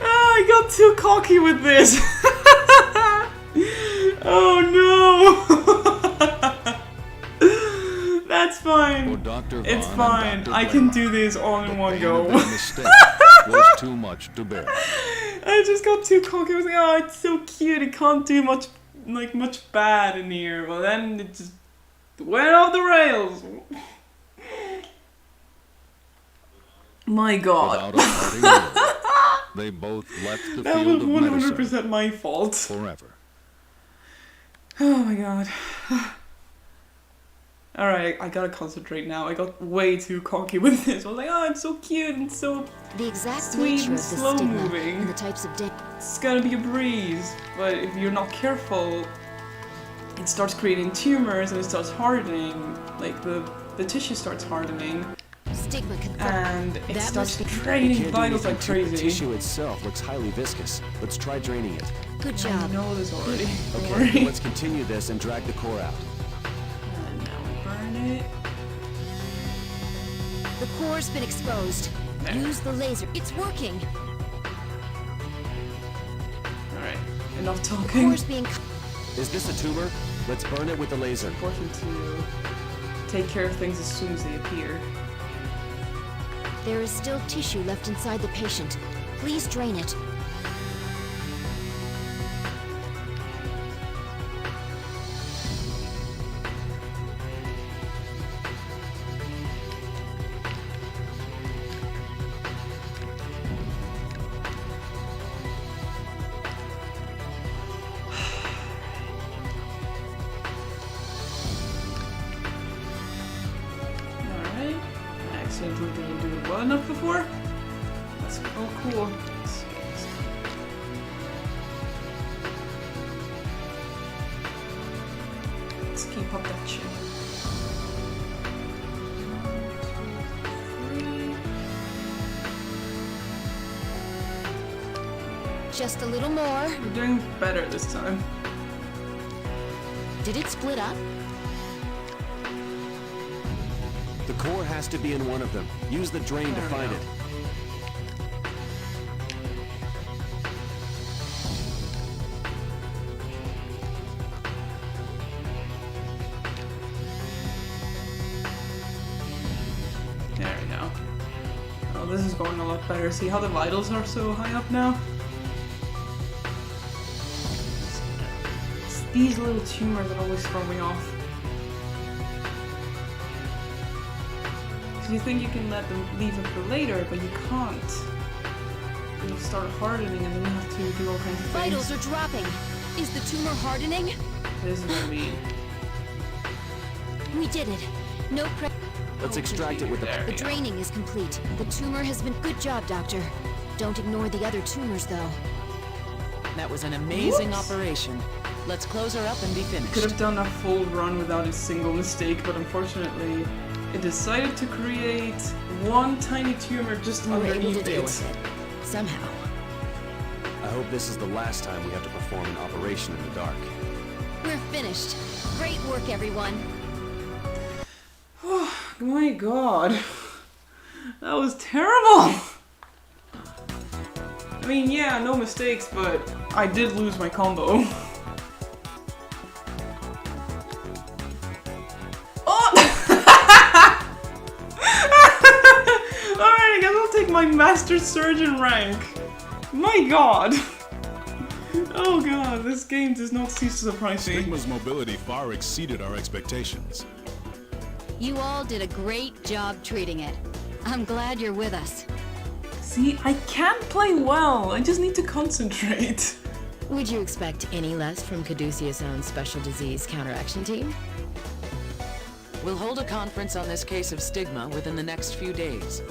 Oh, I got too cocky with this. Oh no! That's fine. For Dr. Vaughn It's and fine. Dr. I can Blair, do this all in the one pain go. of their mistake was too much to bear. I just got too cocky. I was like, oh, it's so cute. It can't do much bad in here. Well, then it just went off the rails. My God. Without a parting word, they both left the That was field of medicine 100% my fault. forever. Oh my God. Alright, I gotta concentrate now. I got way too cocky with this. I was like, oh, it's so cute and so... The exact Sweet nature and of the slow stigma moving. and the types of It's gonna be a breeze. But if you're not careful, it starts creating tumors and it starts hardening. Like, the tissue starts hardening. stigma confirmed. And it That starts must be- We draining can't do vitals anything like to it. The crazy. tissue itself looks highly viscous. Let's try draining it. Good I job. know this already. Don't Okay, worry. let's continue this and drag the core out. And now we burn it. The core's been exposed. There. Use the laser. It's working. Alright, enough The talking. core's being. Is this a tumor? Let's burn it with the laser. Important to take care of things as soon as they appear. There is still tissue left inside the patient. Please drain it. Alright. I accidentally didn't do it well enough before. That's oh cool. Let's keep up that shit. 1, 2, 3. Just a little more. We're doing better this time. Did it split up? The core has to be in one of them. Use the drain to There we find go. it. There we go. this is going a lot better. See how the vitals are so high up now? It's these little tumors that always throw me off. Because you think you can let them leave it for later, but you can't. And you start hardening and then you have to do all kinds of things. Vitals are dropping. Is the tumor hardening? This is what I mean. We did it. No pre- Let's extract it with the... The draining is complete. The tumor has been... Good job, Doctor. Don't ignore the other tumors, though. That was an amazing Whoops. operation. Let's close her up and be Could finished. have done a full run without a single mistake, but unfortunately, it decided to create one tiny tumor just We were able to underneath deal it. with it. Somehow. I hope this is the last time we have to perform an operation in the dark. We're finished. Great work, everyone. My god. That was terrible! I mean, yeah, no mistakes, but I did lose my combo. Oh! Alright, I guess I'll take my Master Surgeon rank. My god. Oh god, this game does not cease to surprise me. Stigma's mobility far exceeded our expectations. You all did a great job treating it. I'm glad you're with us. See, I can play well, I just need to concentrate. Would you expect any less from Caduceus' own special disease counteraction team? We'll hold a conference on this case of stigma within the next few days.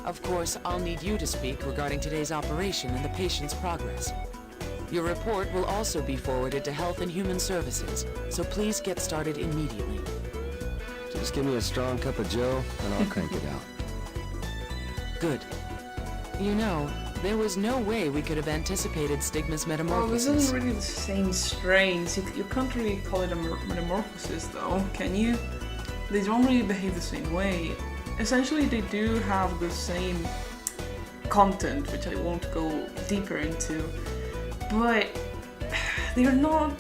Of course, I'll need you to speak regarding today's operation and the patient's progress. Your report will also be forwarded to Health and Human Services, so please get started immediately. Just give me a strong cup of joe, and I'll crank it out. Good. You know, there was no way we could have anticipated stigma's Well, this metamorphosis. isn't really the same strains. You can't really call it a metamorphosis, though, can you? They don't really behave the same way. Essentially, they do have the same content, which I won't go deeper into, but they are not...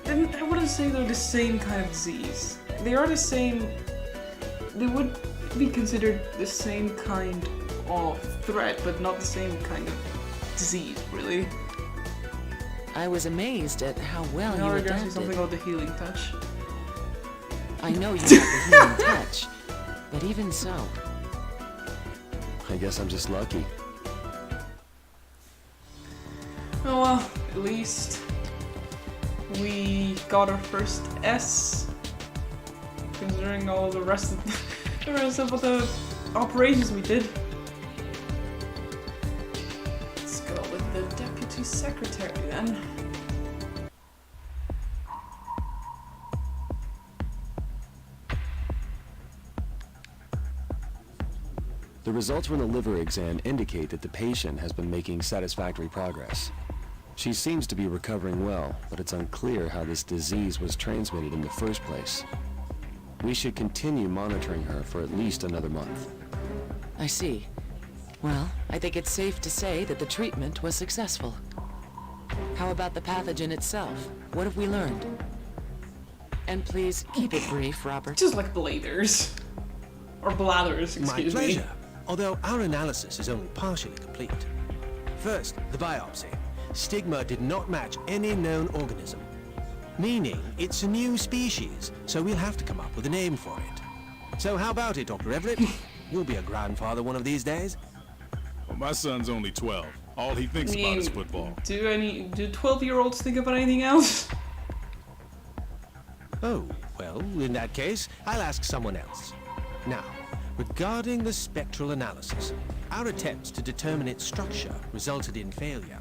I wouldn't say they're the same kind of disease. They are the same... They would be considered the same kind of threat, but not the same kind of disease, really. I was amazed at how well Now you we're gonna say adapted. something about the healing touch. I know you have the healing touch, but even so, I guess I'm just lucky. Oh well, at least we got our first S, considering all the rest of the operations we did. Let's go with the deputy secretary then. The results from the liver exam indicate that the patient has been making satisfactory progress. She seems to be recovering well, but it's unclear how this disease was transmitted in the first place. We should continue monitoring her for at least another month. I see. Well, I think it's safe to say that the treatment was successful. How about the pathogen itself? What have we learned? And please, keep it brief, Robert. Just like blathers. Or blathers, My excuse me. pleasure, although our analysis is only partially complete. First, the biopsy. Stigma did not match any known organism, meaning it's a new species, so we'll have to come up with a name for it. So how about it, Dr. Everett? You'll be a grandfather one of these days. Well, my son's only 12. All he thinks about is football. Do 12-year-olds think about anything else? Oh, well, in that case, I'll ask someone else. Now, regarding the spectral analysis, our attempts to determine its structure resulted in failure.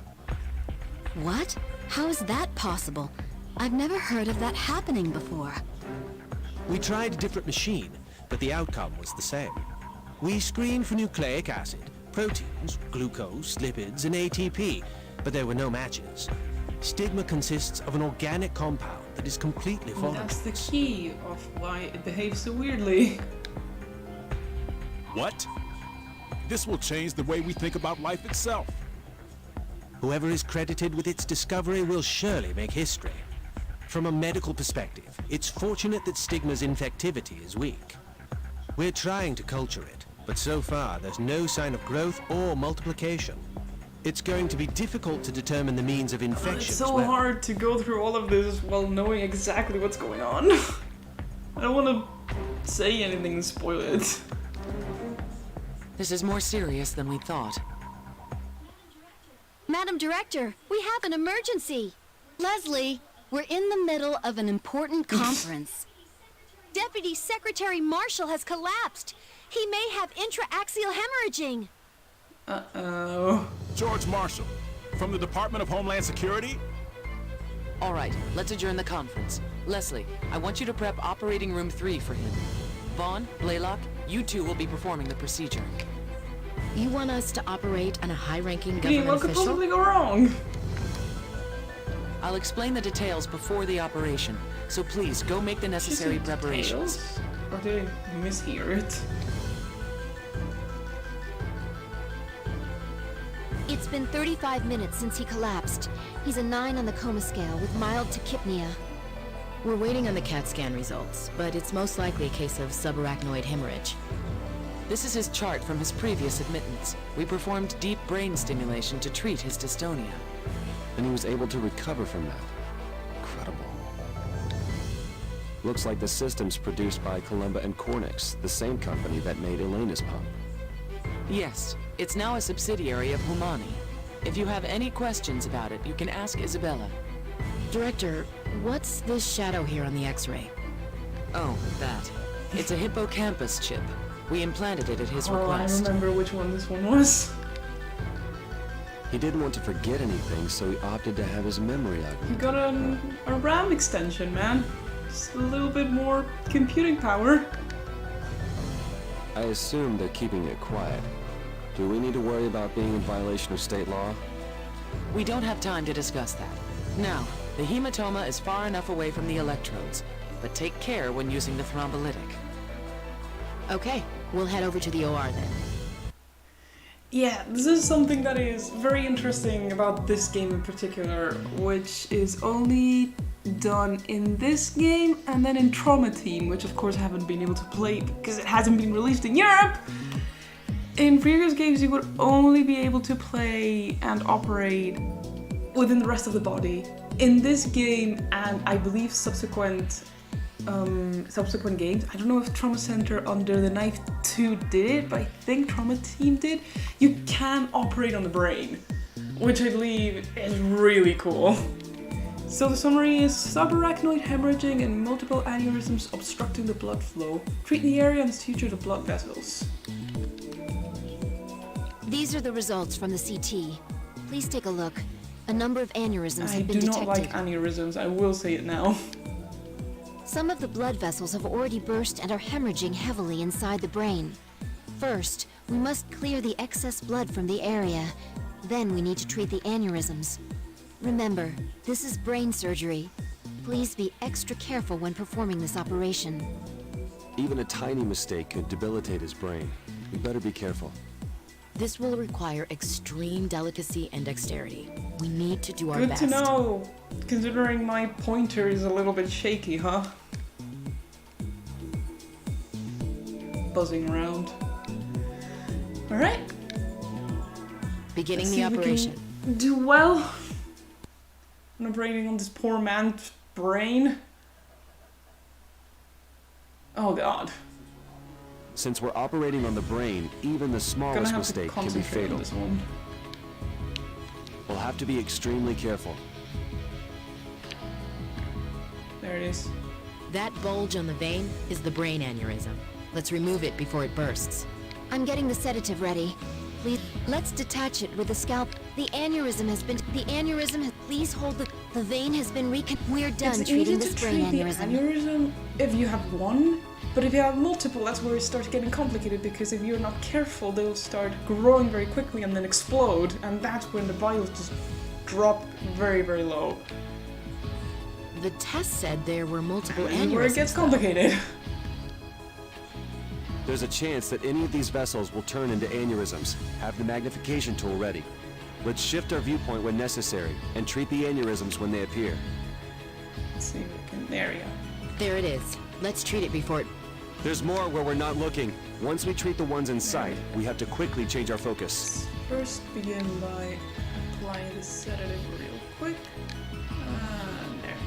What? How is that possible? I've never heard of that happening before. We tried a different machine, but the outcome was the same. We screened for nucleic acid, proteins, glucose, lipids, and ATP, but there were no matches. Stigma consists of an organic compound that is completely foreign. That's the key of why it behaves so weirdly. What? This will change the way we think about life itself. Whoever is credited with its discovery will surely make history. From a medical perspective, it's fortunate that Stigma's infectivity is weak. We're trying to culture it, but but so far there's no sign of growth or multiplication. It's going to be difficult to determine the means of infection It's as so well. hard to go through all of this while knowing exactly what's going on. I don't want to say anything and spoil it. This is more serious than we thought. Madam Director, we have an emergency. Leslie, we're in the middle of an important conference. Deputy Secretary Marshall has collapsed. He may have intraaxial hemorrhaging. Uh-oh. George Marshall, from the Department of Homeland Security? All right, let's adjourn the conference. Leslie, I want you to prep operating room 3 for him. Vaughn, Blaylock, you two will be performing the procedure. You want us to operate on a high-ranking What government could official? possibly go wrong? I'll explain the details before the operation, so please go make the necessary Just preparations. details? Or did I mishear it? It's been 35 minutes since he collapsed. He's a 9 on the coma scale with mild tachypnea. We're waiting on the CAT scan results, but it's most likely a case of subarachnoid hemorrhage. This is his chart from his previous admittance. We performed deep brain stimulation to treat his dystonia. And he was able to recover from that. Incredible. Looks like the system's produced by Columba and Cornix, the same company that made Elena's pump. Yes, it's now a subsidiary of Humani. If you have any questions about it, you can ask Isabella. Director, what's this shadow here on the X-ray? Oh, that. It's a hippocampus chip. We implanted it at his Oh, I request. remember which one this one was. He didn't want to forget anything, so he opted to have his memory You augmented. got a RAM extension, man. Just a little bit more computing power. I assume they're keeping it quiet. Do we need to worry about being in violation of state law? We don't have time to discuss that. Now, the hematoma is far enough away from the electrodes, but take care when using the thrombolytic. Okay, we'll head over to the OR then. Yeah, this is something that is very interesting about this game in particular, which is only done in this game and then in Trauma Team, which of course I haven't been able to play because it hasn't been released in Europe. In previous games you would only be able to play and operate within the rest of the body. In this game, and I believe subsequent games, I don't know if Trauma Center under the Knife 2 did it, but I think Trauma Team did, you can operate on the brain, which I believe is really cool. So the summary is subarachnoid hemorrhaging and multiple aneurysms obstructing the blood flow. Treat the area and suture the blood vessels. These are the results from the CT. Please take a look. A number of aneurysms I have been do detected. not like aneurysms, I will say it now. Some of the blood vessels have already burst and are hemorrhaging heavily inside the brain. First, we must clear the excess blood from the area. Then we need to treat the aneurysms. Remember, this is brain surgery. Please be extra careful when performing this operation. Even a tiny mistake could debilitate his brain. We better be careful. This will require extreme delicacy and dexterity. We need to do our Good best. to know, considering my pointer is a little bit shaky, huh? Buzzing around. Alright. Beginning Let's the see if we can operation. do well. I'm operating on this poor man's brain. Oh god. Since we're operating on the brain, even the Gonna smallest have to mistake can be concentrate fatal. on this one. We'll have to be extremely careful. There it is. That bulge on the vein is the brain aneurysm. Let's remove it before it bursts. I'm getting the sedative ready. Please, let's detach it with the scalp. The aneurysm has been... Please hold the vein has been We're done It's treating easy this to brain treat the aneurysm. aneurysm if you have one, but if you have multiple, that's where it starts getting complicated, because if you're not careful, they'll start growing very quickly and then explode, and that's when the vitals just drop very, very low. The test said there were multiple This is aneurysms. where it gets though. complicated. There's a chance that any of these vessels will turn into aneurysms. Have the magnification tool ready. Let's shift our viewpoint when necessary and treat the aneurysms when they appear. Let's see if we can. There we go. There it is. Let's treat it before it... There's more where we're not looking. Once we treat the ones in sight, we have to quickly change our focus. First begin by applying the sedative real quick. And there.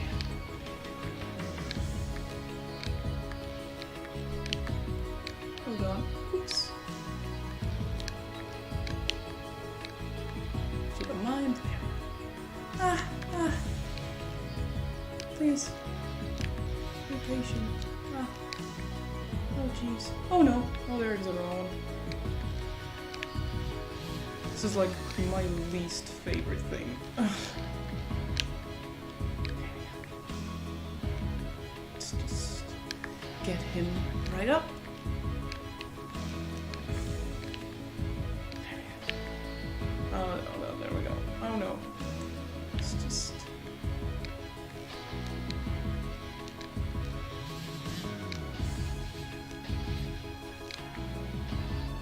Hold on. Oops. Keep in mind. There. Please. Be patient. Oh jeez. Oh no. Oh, there is another one. This is like my least favorite thing. Let's just get him right up. Oh, no, there we go. Oh no. Let's just...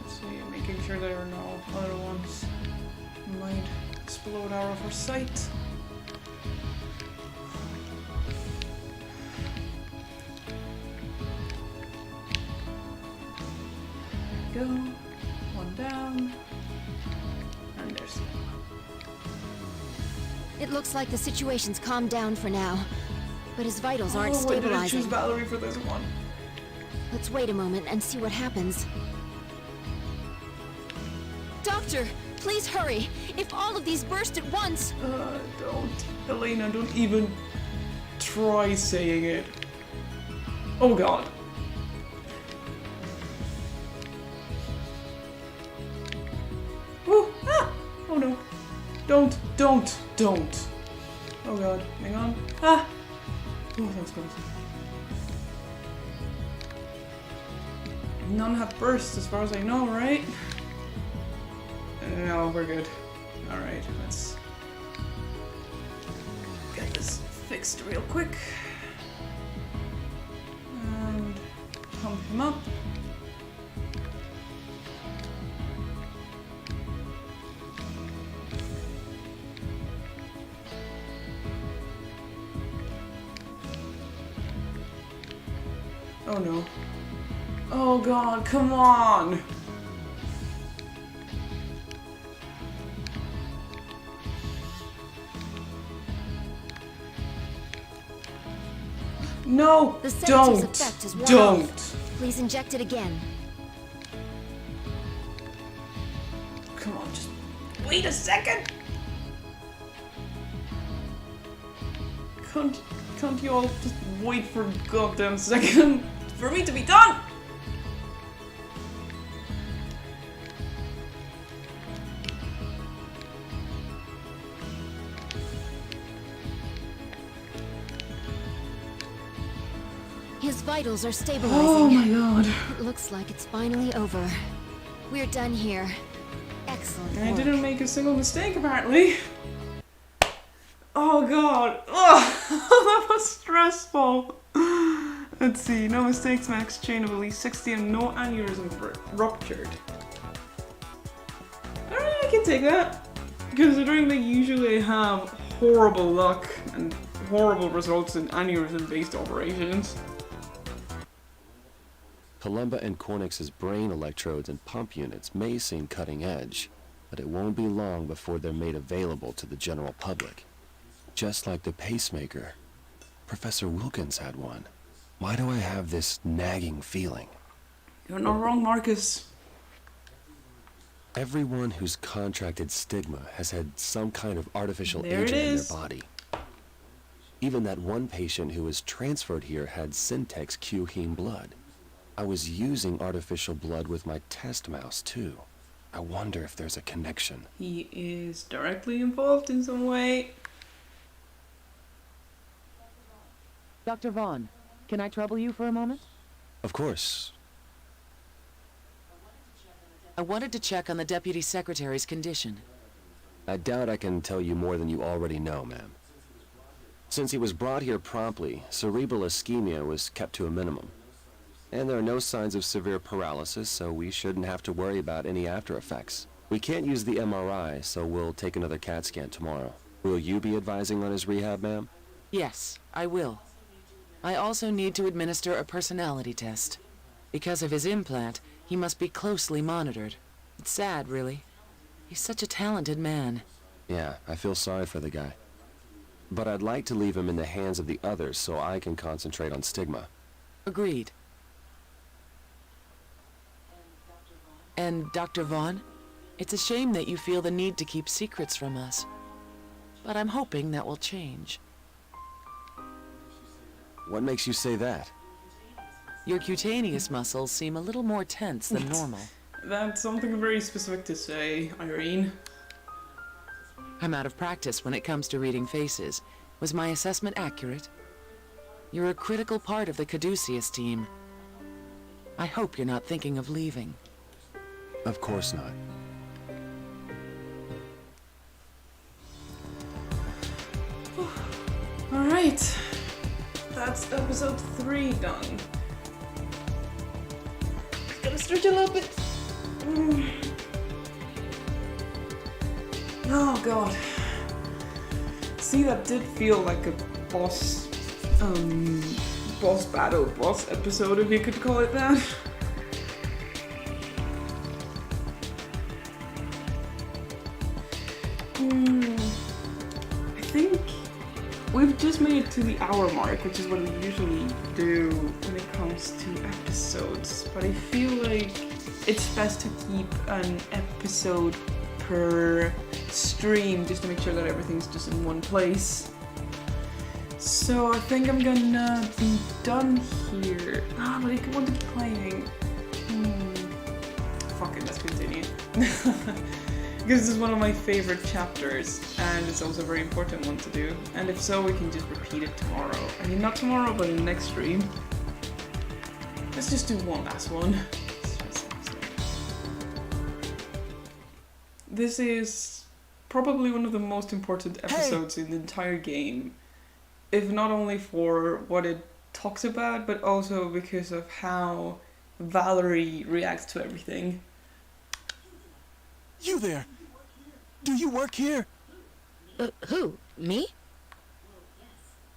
Let's see, making sure there are no other ones might explode out of our sight. Go. One down. And there's one. It looks like the situation's calmed down for now, but his vitals aren't Why did I choose stabilizing. Valerie for this one? Let's wait a moment and see what happens. Doctor, please hurry! If all of these burst at once... Don't. Elena, don't even try saying it. Oh god. Woo! Ah! Oh no. Don't. Oh god. Hang on. Ah! Oh, that's close. None have burst as far as I know, right? No, we're good. Alright, let's get this fixed real quick. And pump him up. Oh no. Oh god, come on! No! The sedative's Don't! effect is worn Don't! off. Please inject it again. Come on, just wait a second! Can't you all just wait for a goddamn second for me to be done? His vitals are stabilizing. Oh my god. It looks like it's finally over. We're done here. Excellent I work. didn't make a single mistake, apparently. Oh god. Oh, that was stressful. Let's see. No mistakes, max chain of at least 60 and no aneurysm ruptured. Alright, I can take that. Considering they usually have horrible luck and horrible results in aneurysm-based operations. Columba and Cornix's brain electrodes and pump units may seem cutting edge, but it won't be long before they're made available to the general public. Just like the pacemaker. Professor Wilkins had one. Why do I have this nagging feeling? You're not wrong, Marcus. Everyone who's contracted stigma has had some kind of artificial There it agent in is. their body. Even that one patient who was transferred here had Syntex Q heme blood. I was using artificial blood with my test mouse, too. I wonder if there's a connection. He is directly involved in some way. Dr. Vaughn, can I trouble you for a moment? Of course. I wanted to check on the Deputy Secretary's condition. I doubt I can tell you more than you already know, ma'am. Since he was brought here promptly, cerebral ischemia was kept to a minimum. And there are no signs of severe paralysis, so we shouldn't have to worry about any after effects. We can't use the MRI, so we'll take another CAT scan tomorrow. Will you be advising on his rehab, ma'am? Yes, I will. I also need to administer a personality test. Because of his implant, he must be closely monitored. It's sad, really. He's such a talented man. Yeah, I feel sorry for the guy. But I'd like to leave him in the hands of the others so I can concentrate on stigma. Agreed. And Dr. Vaughn, it's a shame that you feel the need to keep secrets from us. But I'm hoping that will change. What makes you say that? Your cutaneous muscles seem a little more tense than normal. That's something very specific to say, Irene. I'm out of practice when it comes to reading faces. Was my assessment accurate? You're a critical part of the Caduceus team. I hope you're not thinking of leaving. Of course not. Alright. That's episode 3 done. Just gotta stretch a little bit. Oh god. See, that did feel like a boss episode, if you could call it that. I think we've just made it to the hour mark, which is what we usually do when it comes to episodes, but I feel like it's best to keep an episode per stream just to make sure that everything's just in one place. So I think I'm gonna be done here. But I want to keep playing. Fuck it, let's continue. Because this is one of my favorite chapters, and it's also a very important one to do. And if so, we can just repeat it tomorrow. I mean, not tomorrow, but in the next stream. Let's just do one last one. This is probably one of the most important episodes in the entire game. If not only for what it talks about, but also because of how Valerie reacts to everything. You there! Do you work here? Who? Me?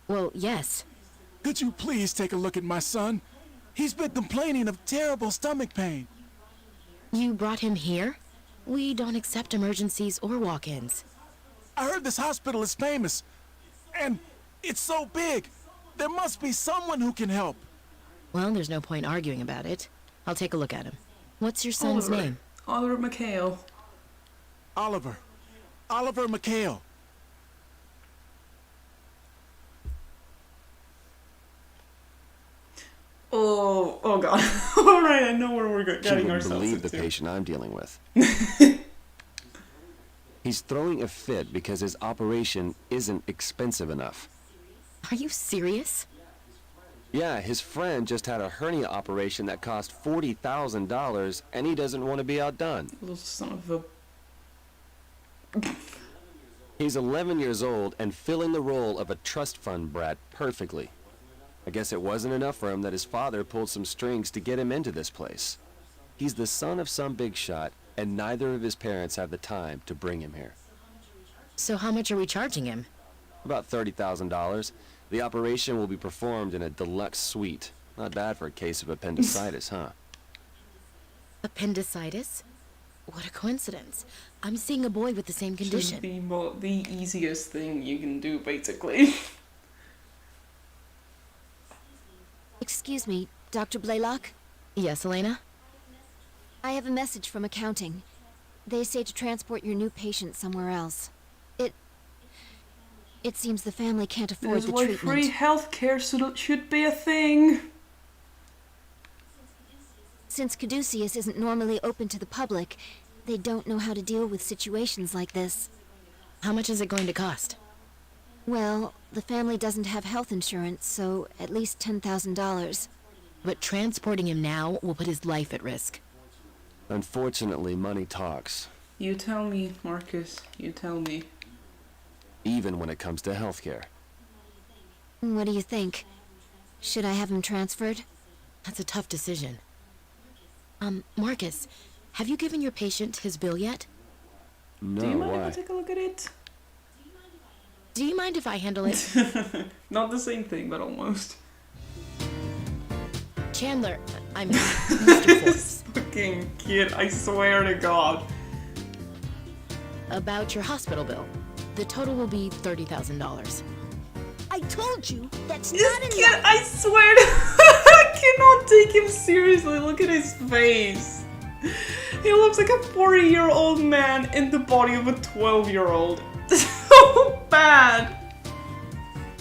Well, yes. Could you please take a look at my son? He's been complaining of terrible stomach pain. You brought him here? We don't accept emergencies or walk-ins. I heard this hospital is famous, and it's so big. There must be someone who can help. Well, there's no point arguing about it. I'll take a look at him. What's your son's name? Oliver McHale. Oliver. Oliver McHale. Oh god. Alright, I know where we're You getting wouldn't ourselves believe into. the patient I'm dealing with. He's throwing a fit because his operation isn't expensive enough. Are you serious? Yeah, his friend just had a hernia operation that cost $40,000, and he doesn't want to be outdone. Little son of a... He's 11 years old and filling the role of a trust fund brat perfectly. I guess it wasn't enough for him that his father pulled some strings to get him into this place. He's the son of some big shot, and neither of his parents have the time to bring him here. So how much are we charging him? About $30,000. The operation will be performed in a deluxe suite. Not bad for a case of appendicitis, huh? Appendicitis? What a coincidence. I'm seeing a boy with the same condition. Should be the easiest thing you can do, basically. Excuse me, Dr. Blaylock? Yes, Elena? I have a message from accounting. They say to transport your new patient somewhere else. It seems the family can't afford That's the why treatment. free healthcare should be a thing. Since Caduceus isn't normally open to the public, they don't know how to deal with situations like this. How much is it going to cost? Well, the family doesn't have health insurance, so at least $10,000. But transporting him now will put his life at risk. Unfortunately, money talks, You tell me, Marcus. You tell me. even when it comes to healthcare. What do you think? Should I have him transferred? That's a tough decision. Marcus, have you given your patient his bill yet? No, Do you mind why? if I take a look at it? Do you mind if I handle it? Not the same thing, but almost. Chandler, I'm Mr. Forbes. Fucking kid, I swear to God. About your hospital bill. The total will be $30,000. I told you, that's This not kid, enough. I swear to I cannot take him seriously. Look at his face. He looks like a 40-year-old man in the body of a 12-year-old. So bad.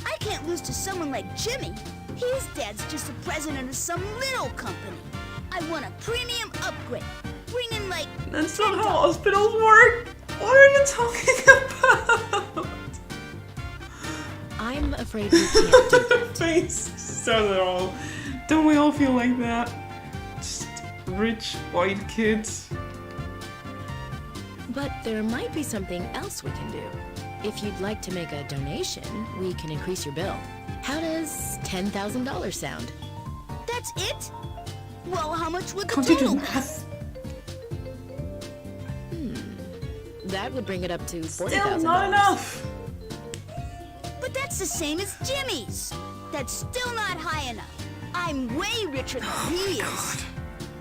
I can't lose to someone like Jimmy. His dad's just the president of some little company. I want a premium upgrade. Bring in like... That's not how hospitals work. What are you talking about? I'm afraid we can't do that. Face says it all. Don't we all feel like that? Just rich white kids. But there might be something else we can do. If you'd like to make a donation, we can increase your bill. How does $10,000 sound? That's it? Well, how much would the Can't you do total be? math? That would bring it up to $40,000. Still not enough. But that's the same as Jimmy's. That's still not high enough. I'm way richer than he is.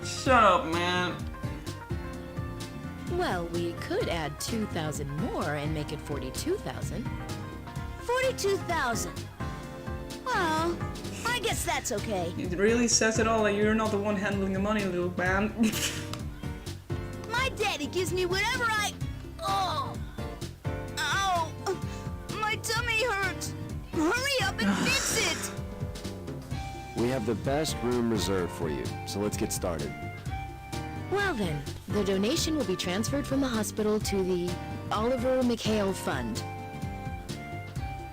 Shut up, man. Well, we could add 2,000 more and make it 42,000. 42,000. Well, I guess that's okay. It really says it all that you're not the one handling the money, little man. My daddy gives me whatever I... Oh! Ow! My tummy hurts! Hurry up and fix it! We have the best room reserved for you, so let's get started. Well then, the donation will be transferred from the hospital to the Oliver McHale Fund.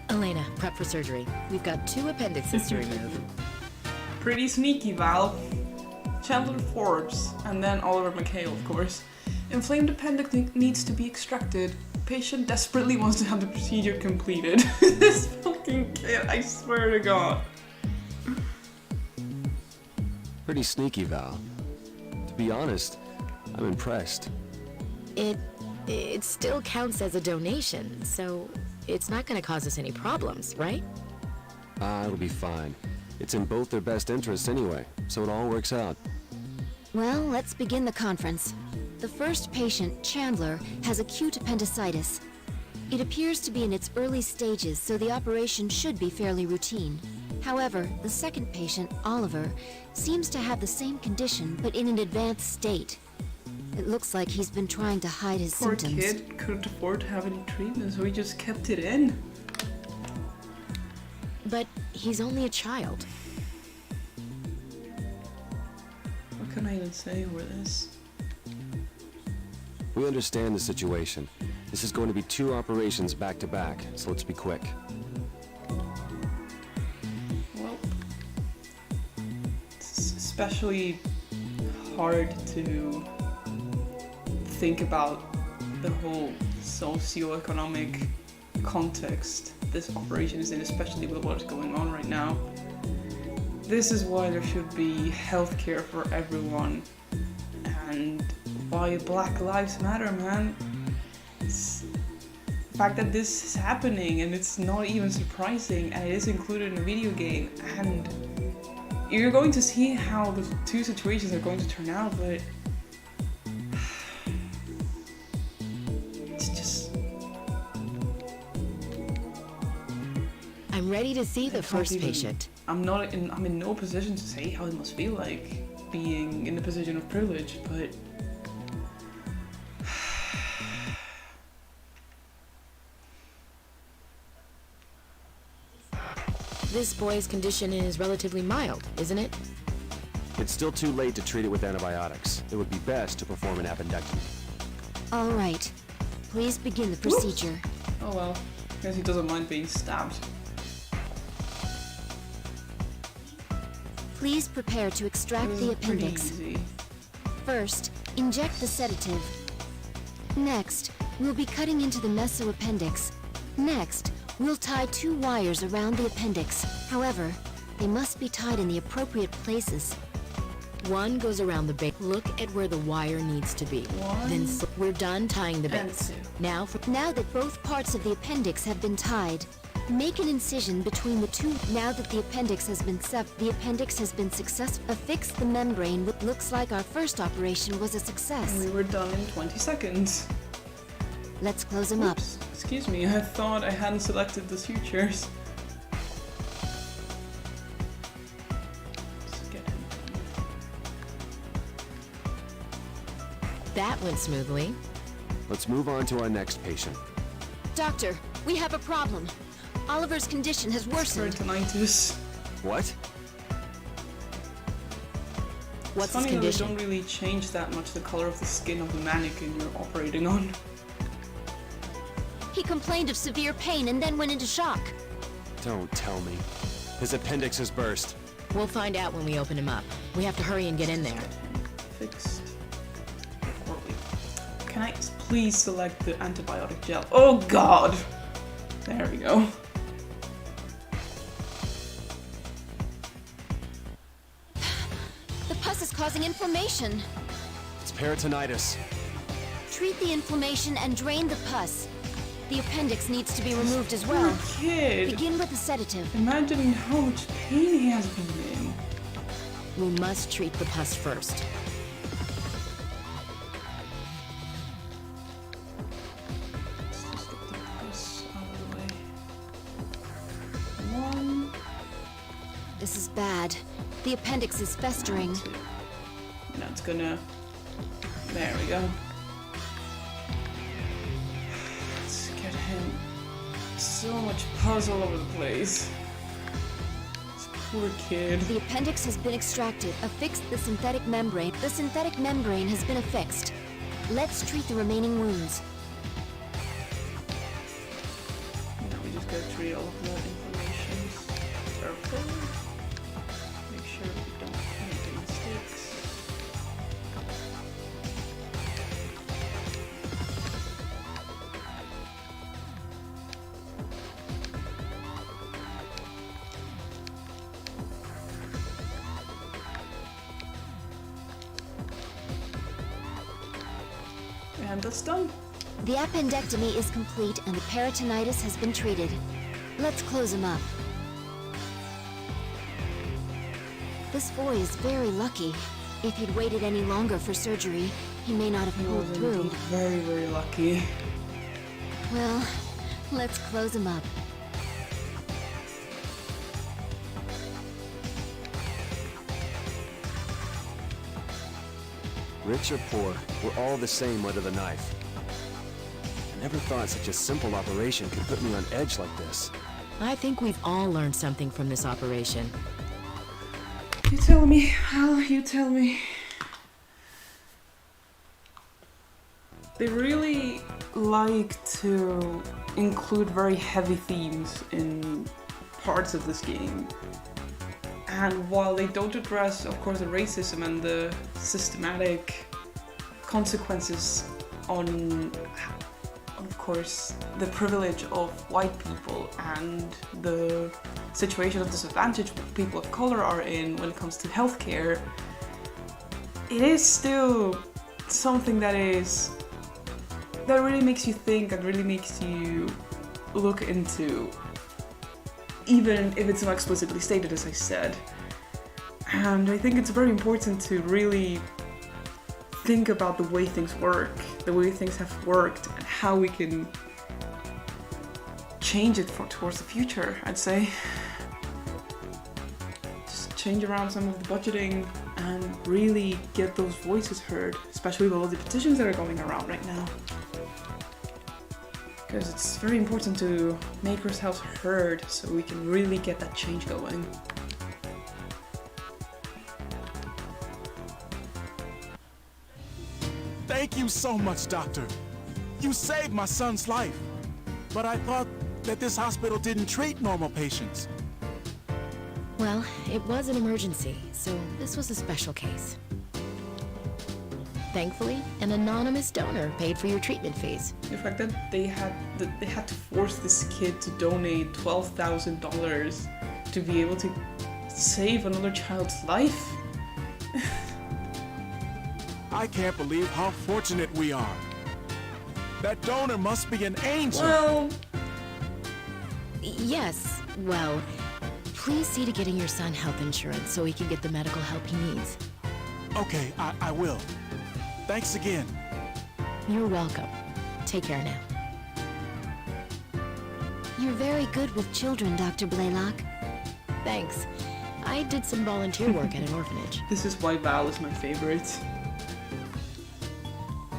Elena, prep for surgery. We've got 2 appendixes to remove. Pretty sneaky, Val. Chandler Forbes, and then Oliver McHale, of course. Inflamed appendix needs to be extracted. Patient desperately wants to have the procedure completed. This fucking kid, I swear to God. Pretty sneaky, Val. To be honest, I'm impressed. It still counts as a donation, so it's not gonna cause us any problems, right? It'll be fine. It's in both their best interests anyway, so it all works out. Well, let's begin the conference. The first patient, Chandler, has acute appendicitis. It appears to be in its early stages, so the operation should be fairly routine. However, the second patient, Oliver, seems to have the same condition, but in an advanced state. It looks like he's been trying to hide his Poor symptoms. kid couldn't afford to have any treatment, so he just kept it in. But he's only a child. What can I even say over this? We understand the situation. This is going to be 2 operations back to back, so let's be quick. Well, it's especially hard to think about the whole socioeconomic context this operation is in, especially with what's going on right now. This is why there should be healthcare for everyone, and why Black Lives Matter, man. It's the fact that this is happening and it's not even surprising, and it is included in a video game, and you're going to see how the 2 situations are going to turn out, but it's just... I'm ready to see the first patient. I'm in no position to say how it must feel like being in a position of privilege, but This boy's condition is relatively mild, isn't it? It's still too late to treat it with antibiotics. It would be best to perform an appendectomy. All right. Please begin the procedure. oh well. Guess he doesn't mind being stabbed. Please prepare to extract the Pretty appendix. easy. First, inject the sedative. Next, we'll be cutting into the mesoappendix. Next, we'll tie 2 wires around the appendix. However, they must be tied in the appropriate places. One goes around the base. Look at where the wire needs to be. Then we're done tying the And base. 2. Now Now that both parts of the appendix have been tied, Make an incision between the two. Now that the appendix has been successful. Affix the membrane. What looks like our first operation was a success. And we were done in 20 seconds. Let's close him up. Oops, excuse me, I thought I hadn't selected the sutures. Let's get him. That went smoothly. Let's move on to our next patient. Doctor, we have a problem. Oliver's condition has worsened. Peritonitis. What? What's his It's funny that they condition? don't really change that much the color of the skin of the mannequin you're operating on. He complained of severe pain and then went into shock. Don't tell me. His appendix has burst. We'll find out when we open him up. We have to hurry and get in there. Fixed. Can I please select the antibiotic gel? Oh god! There we go. The pus is causing inflammation. It's peritonitis. Treat the inflammation and drain the pus. The appendix needs to be removed as well. Poor kid! Begin with a sedative. Imagine how much pain he has been in. We must treat the pus first. Let's just get the pus out of the way. One, This is bad. The appendix is festering. two. Now it's gonna... There we go. Let's get him. So much pus all over the place. This poor kid. The appendix has been extracted. Affix the synthetic membrane. The synthetic membrane has been affixed. Let's treat the remaining wounds. Now we just gotta treat all of the inflammations. Purple. Make sure we don't make any mistakes. And that's done. The appendectomy is complete and the peritonitis has been treated. Let's close him up. This boy is very lucky. If he'd waited any longer for surgery, he may not have He pulled was through. indeed very, very lucky. Well, let's close him up. Rich or poor, we're all the same under the knife. I never thought such a simple operation could put me on edge like this. I think we've all learned something from this operation. You tell me, Al, you tell me. They really like to include very heavy themes in parts of this game. And while they don't address, of course, the racism and the systematic consequences on, of course, the privilege of white people and the situation of disadvantage people of color are in when it comes to healthcare, it is still something that really makes you think and really makes you look into, even if it's not explicitly stated, as I said. And I think it's very important to really think about the way things work, the way things have worked, and how we can change it towards the future, I'd say. Just change around some of the budgeting and really get those voices heard, especially with all the petitions that are going around right now. Because it's very important to make ourselves heard so we can really get that change going. Thank you so much, Doctor. You saved my son's life. But I thought that this hospital didn't treat normal patients. Well, it was an emergency, so this was a special case. Thankfully, an anonymous donor paid for your treatment fees. The fact that they had to force this kid to donate $12,000 to be able to save another child's life. I can't believe how fortunate we are. That donor must be an angel. Well, Yes, well, please see to getting your son health insurance so he can get the medical help he needs. Okay, I will. Thanks again. You're welcome. Take care now. You're very good with children, Dr. Blaylock. Thanks. I did some volunteer work at an orphanage. This is why Val is my favorite.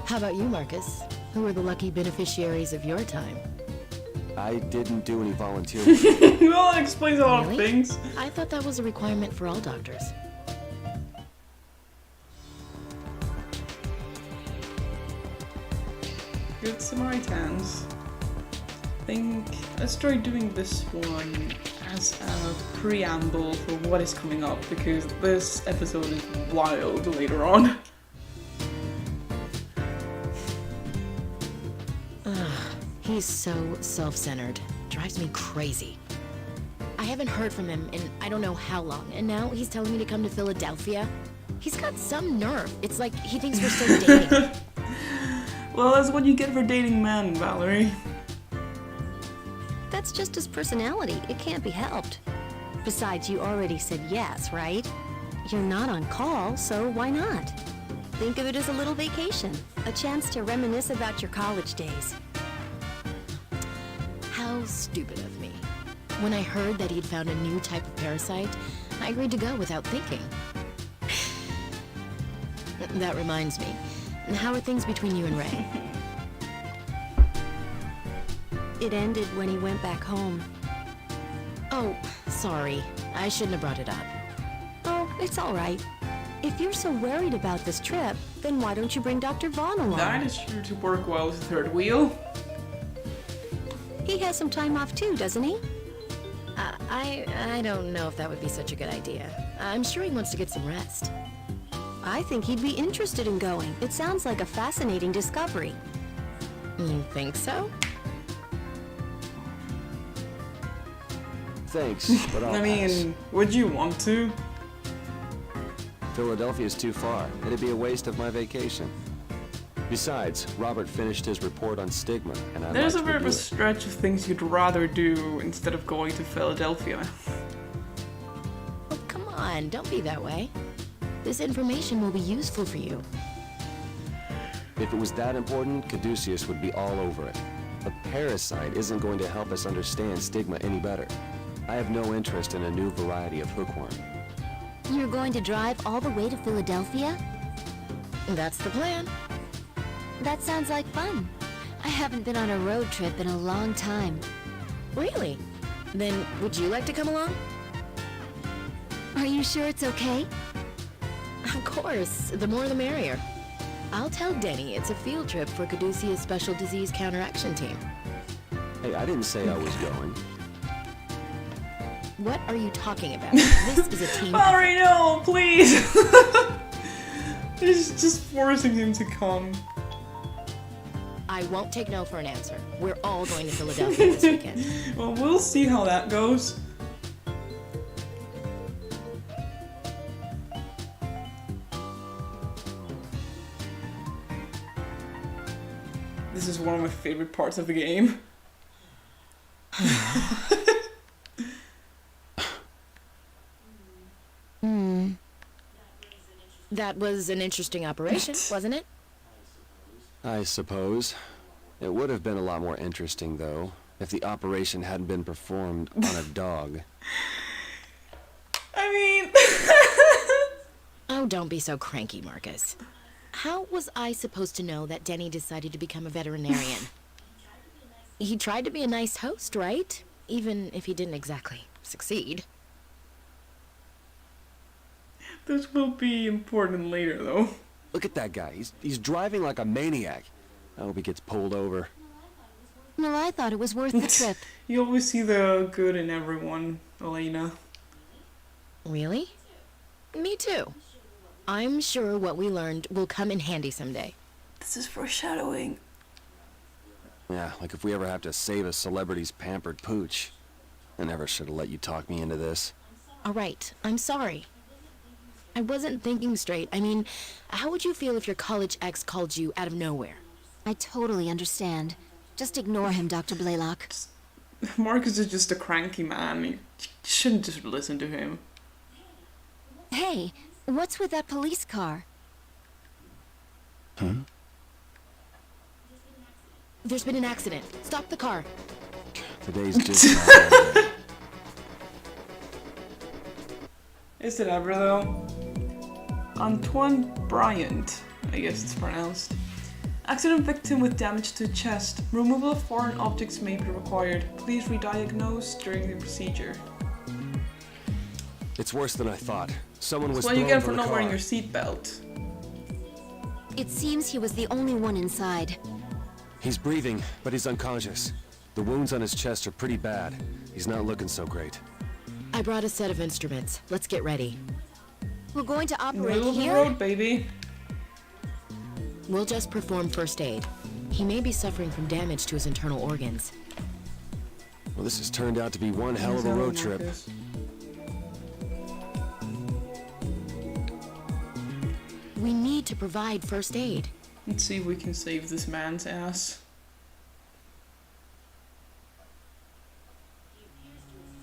How about you, Marcus? Who are the lucky beneficiaries of your time? I didn't do any volunteer work. Well, it explains a lot of Really? things. I thought that was a requirement for all doctors. Good Samaritans. I think let's try doing this one as a preamble for what is coming up, because this episode is wild later on. He's so self-centered. Drives me crazy. I haven't heard from him in I don't know how long, and now he's telling me to come to Philadelphia. He's got some nerve. It's like he thinks we're still dating. Well, that's what you get for dating men, Valerie. That's just his personality. It can't be helped. Besides, you already said yes, right? You're not on call, so why not? Think of it as a little vacation. A chance to reminisce about your college days. How stupid of me. When I heard that he'd found a new type of parasite, I agreed to go without thinking. That reminds me. How are things between you and Ray? It ended when he went back home. Oh, sorry. I shouldn't have brought it up. Oh, it's all right. If you're so worried about this trip, then why don't you bring Dr. Vaughn along? That is sure to work well as a third wheel. He has some time off too, doesn't he? I don't know if that would be such a good idea. I'm sure he wants to get some rest. I think he'd be interested in going. It sounds like a fascinating discovery. You think so? Thanks, but I'll I mean, would you want to? pass. Philadelphia's too far. It'd be a waste of my vacation. Besides, Robert finished his report on stigma, and I'd There's a like to bit of a review it. stretch of things you'd rather do instead of going to Philadelphia. Oh, come on, don't be that way. This information will be useful for you. If it was that important, Caduceus would be all over it. A parasite isn't going to help us understand stigma any better. I have no interest in a new variety of hookworm. You're going to drive all the way to Philadelphia? That's the plan. That sounds like fun. I haven't been on a road trip in a long time. Really? Then would you like to come along? Are you sure it's okay? Of course, the more the merrier. I'll tell Denny it's a field trip for Caduceus Special Disease Counteraction Team. Hey, I didn't say I was going. What are you talking about? This is a team effort. Valerie, no, please! It's just forcing him to come. I won't take no for an answer. We're all going to Philadelphia this weekend. Well, we'll see how that goes. This is one of my favorite parts of the game. That was an interesting operation, wasn't it? I suppose. It would have been a lot more interesting, though, if the operation hadn't been performed on a dog. I mean... Oh, don't be so cranky, Marcus. How was I supposed to know that Denny decided to become a veterinarian? He tried to be a nice host, right? Even if he didn't exactly succeed. This will be important later, though. Look at that guy. He's driving like a maniac. I hope he gets pulled over. Well, I thought it was worth the trip. You always see the good in everyone, Elena. Really? Me too. I'm sure what we learned will come in handy someday. This is foreshadowing. Yeah, like if we ever have to save a celebrity's pampered pooch. I never should have let you talk me into this. All right, I'm sorry. I wasn't thinking straight. I mean, how would you feel if your college ex called you out of nowhere? I totally understand. Just ignore him, Dr. Blaylock. Marcus is just a cranky man. You shouldn't just listen to him. Hey, what's with that police car? Huh? There's been an accident. Stop the car. Today's just not Is it ever though? Antoine Bryant, I guess it's pronounced. Accident victim with damage to chest. Removal of foreign objects may be required. Please re-diagnose during the procedure. It's worse than I thought. Someone was That's what you thrown get for from the not wearing car. your seatbelt. It seems he was the only one inside. He's breathing, but he's unconscious. The wounds on his chest are pretty bad. He's not looking so great. I brought a set of instruments. Let's get ready. We're going to operate Middle of the here? road, baby. We'll just perform first aid. He may be suffering from damage to his internal organs. Well, this has turned out to be one hell of a road trip. Marcus. We need to provide first aid. Let's see if we can save this man's ass.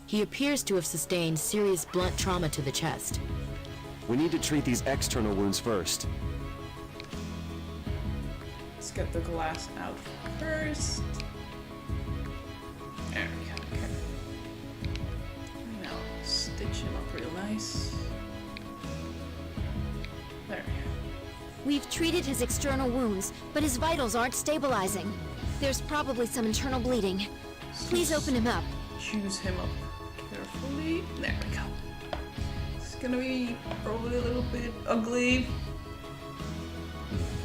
He appears to have sustained serious blunt trauma to the chest. We need to treat these external wounds first. Let's get the glass out first. There we go. Okay. Now stitch him up real nice. There we go. We've treated his external wounds, but his vitals aren't stabilizing. There's probably some internal bleeding. Please open him up. Choose him up carefully. There we go. It's gonna be probably a little bit ugly.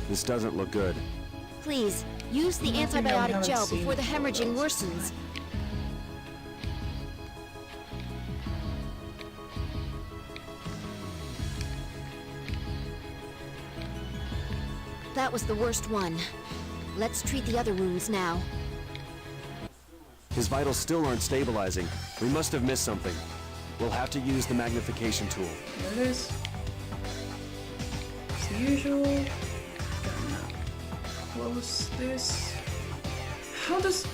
This doesn't look good. Please, use the I think I antibiotic haven't gel seen before the hemorrhaging those. worsens. That was the worst one. Let's treat the other wounds now. His vitals still aren't stabilizing. We must have missed something. We'll have to use the magnification tool. There it is. As usual. Gonna close this. How does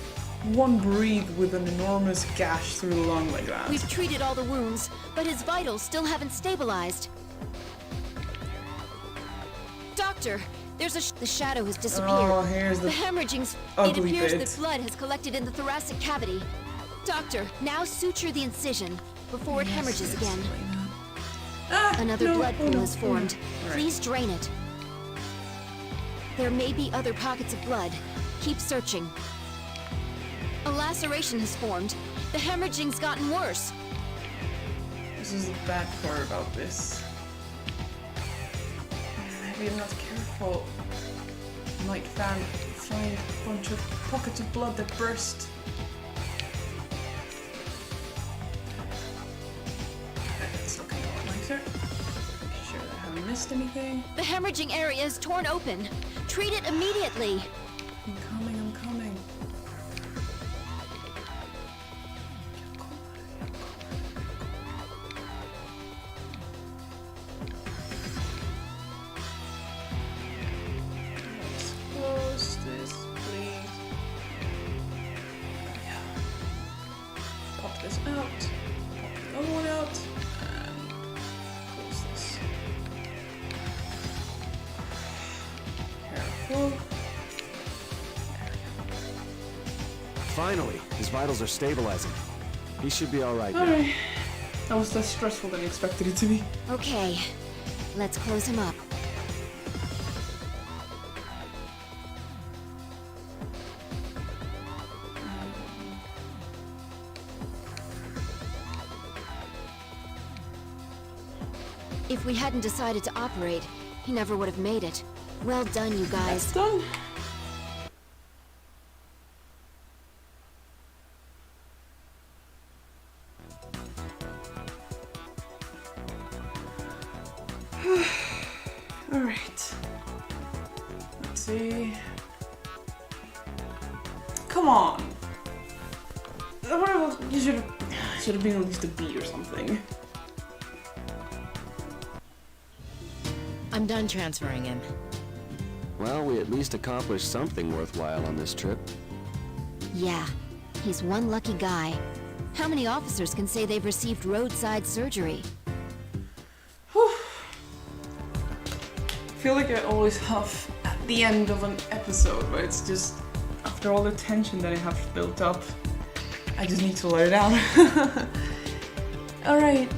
one breathe with an enormous gash through the lung like that? We've treated all the wounds, but his vitals still haven't stabilized. Doctor, the shadow has disappeared. Oh, here's the hemorrhaging's. It ugly appears bit. that blood has collected in the thoracic cavity. Doctor, now suture the incision before it hemorrhages again. Ah, Another no, blood oh pool no, is oh no. formed. Alright. Please drain it. There may be other pockets of blood. Keep searching. A laceration has formed. The hemorrhaging's gotten worse. This is the bad part about this. Maybe I'm not careful. I might find a bunch of pockets of blood that burst. That's looking a lot nicer. Make sure that I haven't missed anything. The hemorrhaging area is torn open. Treat it immediately. I'm coming, I'm coming. Let's close this, please. Pop this out. Pop the other one out. And close this. Careful. Finally, his vitals are stabilizing. He should be all right now. Alright. That was less stressful than I expected it to be. Okay, let's close him up. If we hadn't decided to operate, he never would have made it. Well done, you guys. That's done. Alright. Let's see. Come on! You should have been at least a B or something. I'm done transferring him. Well, we at least accomplished something worthwhile on this trip. Yeah, He's one lucky guy. How many officers can say they've received roadside surgery? Whew. I feel like I always huff at the end of an episode, but it's just after all the tension that I have built up, I just need to let it out. Alright,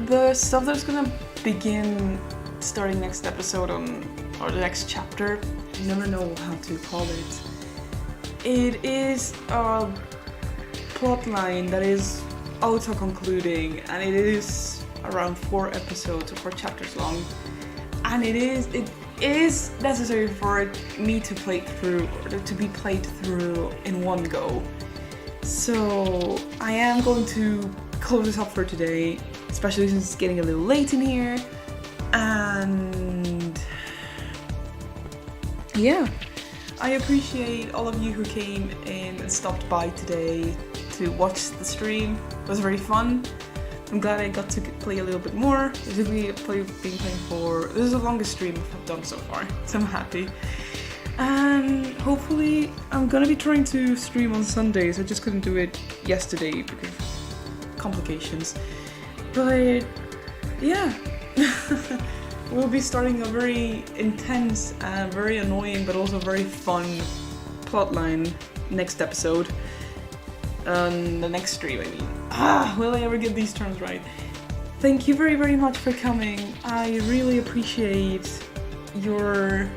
the stuff that's gonna begin starting next episode or the next chapter, I never know how to call it. It is a plot line that is auto-concluding, and it is around 4 episodes or 4 chapters long, and it is necessary for me to play through, or to be played through in one go. So I am going to close this up for today, especially since it's getting a little late in here, and yeah, I appreciate all of you who came in and stopped by today to watch the stream. It was very fun. I'm glad I got to play a little bit more. This is the longest stream I've done so far, so I'm happy. And hopefully I'm gonna be trying to stream on Sundays. I just couldn't do it yesterday because of complications. But yeah, we'll be starting a very intense and very annoying but also very fun plotline next episode. The next stream, I mean. Will I ever get these terms right? Thank you very, very much for coming. I really appreciate your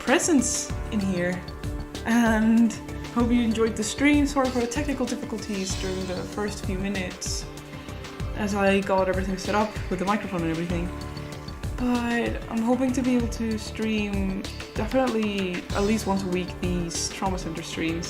presence in here, and hope you enjoyed the stream. Sorry for the technical difficulties during the first few minutes as I got everything set up with the microphone and everything, but I'm hoping to be able to stream definitely at least once a week these trauma center streams.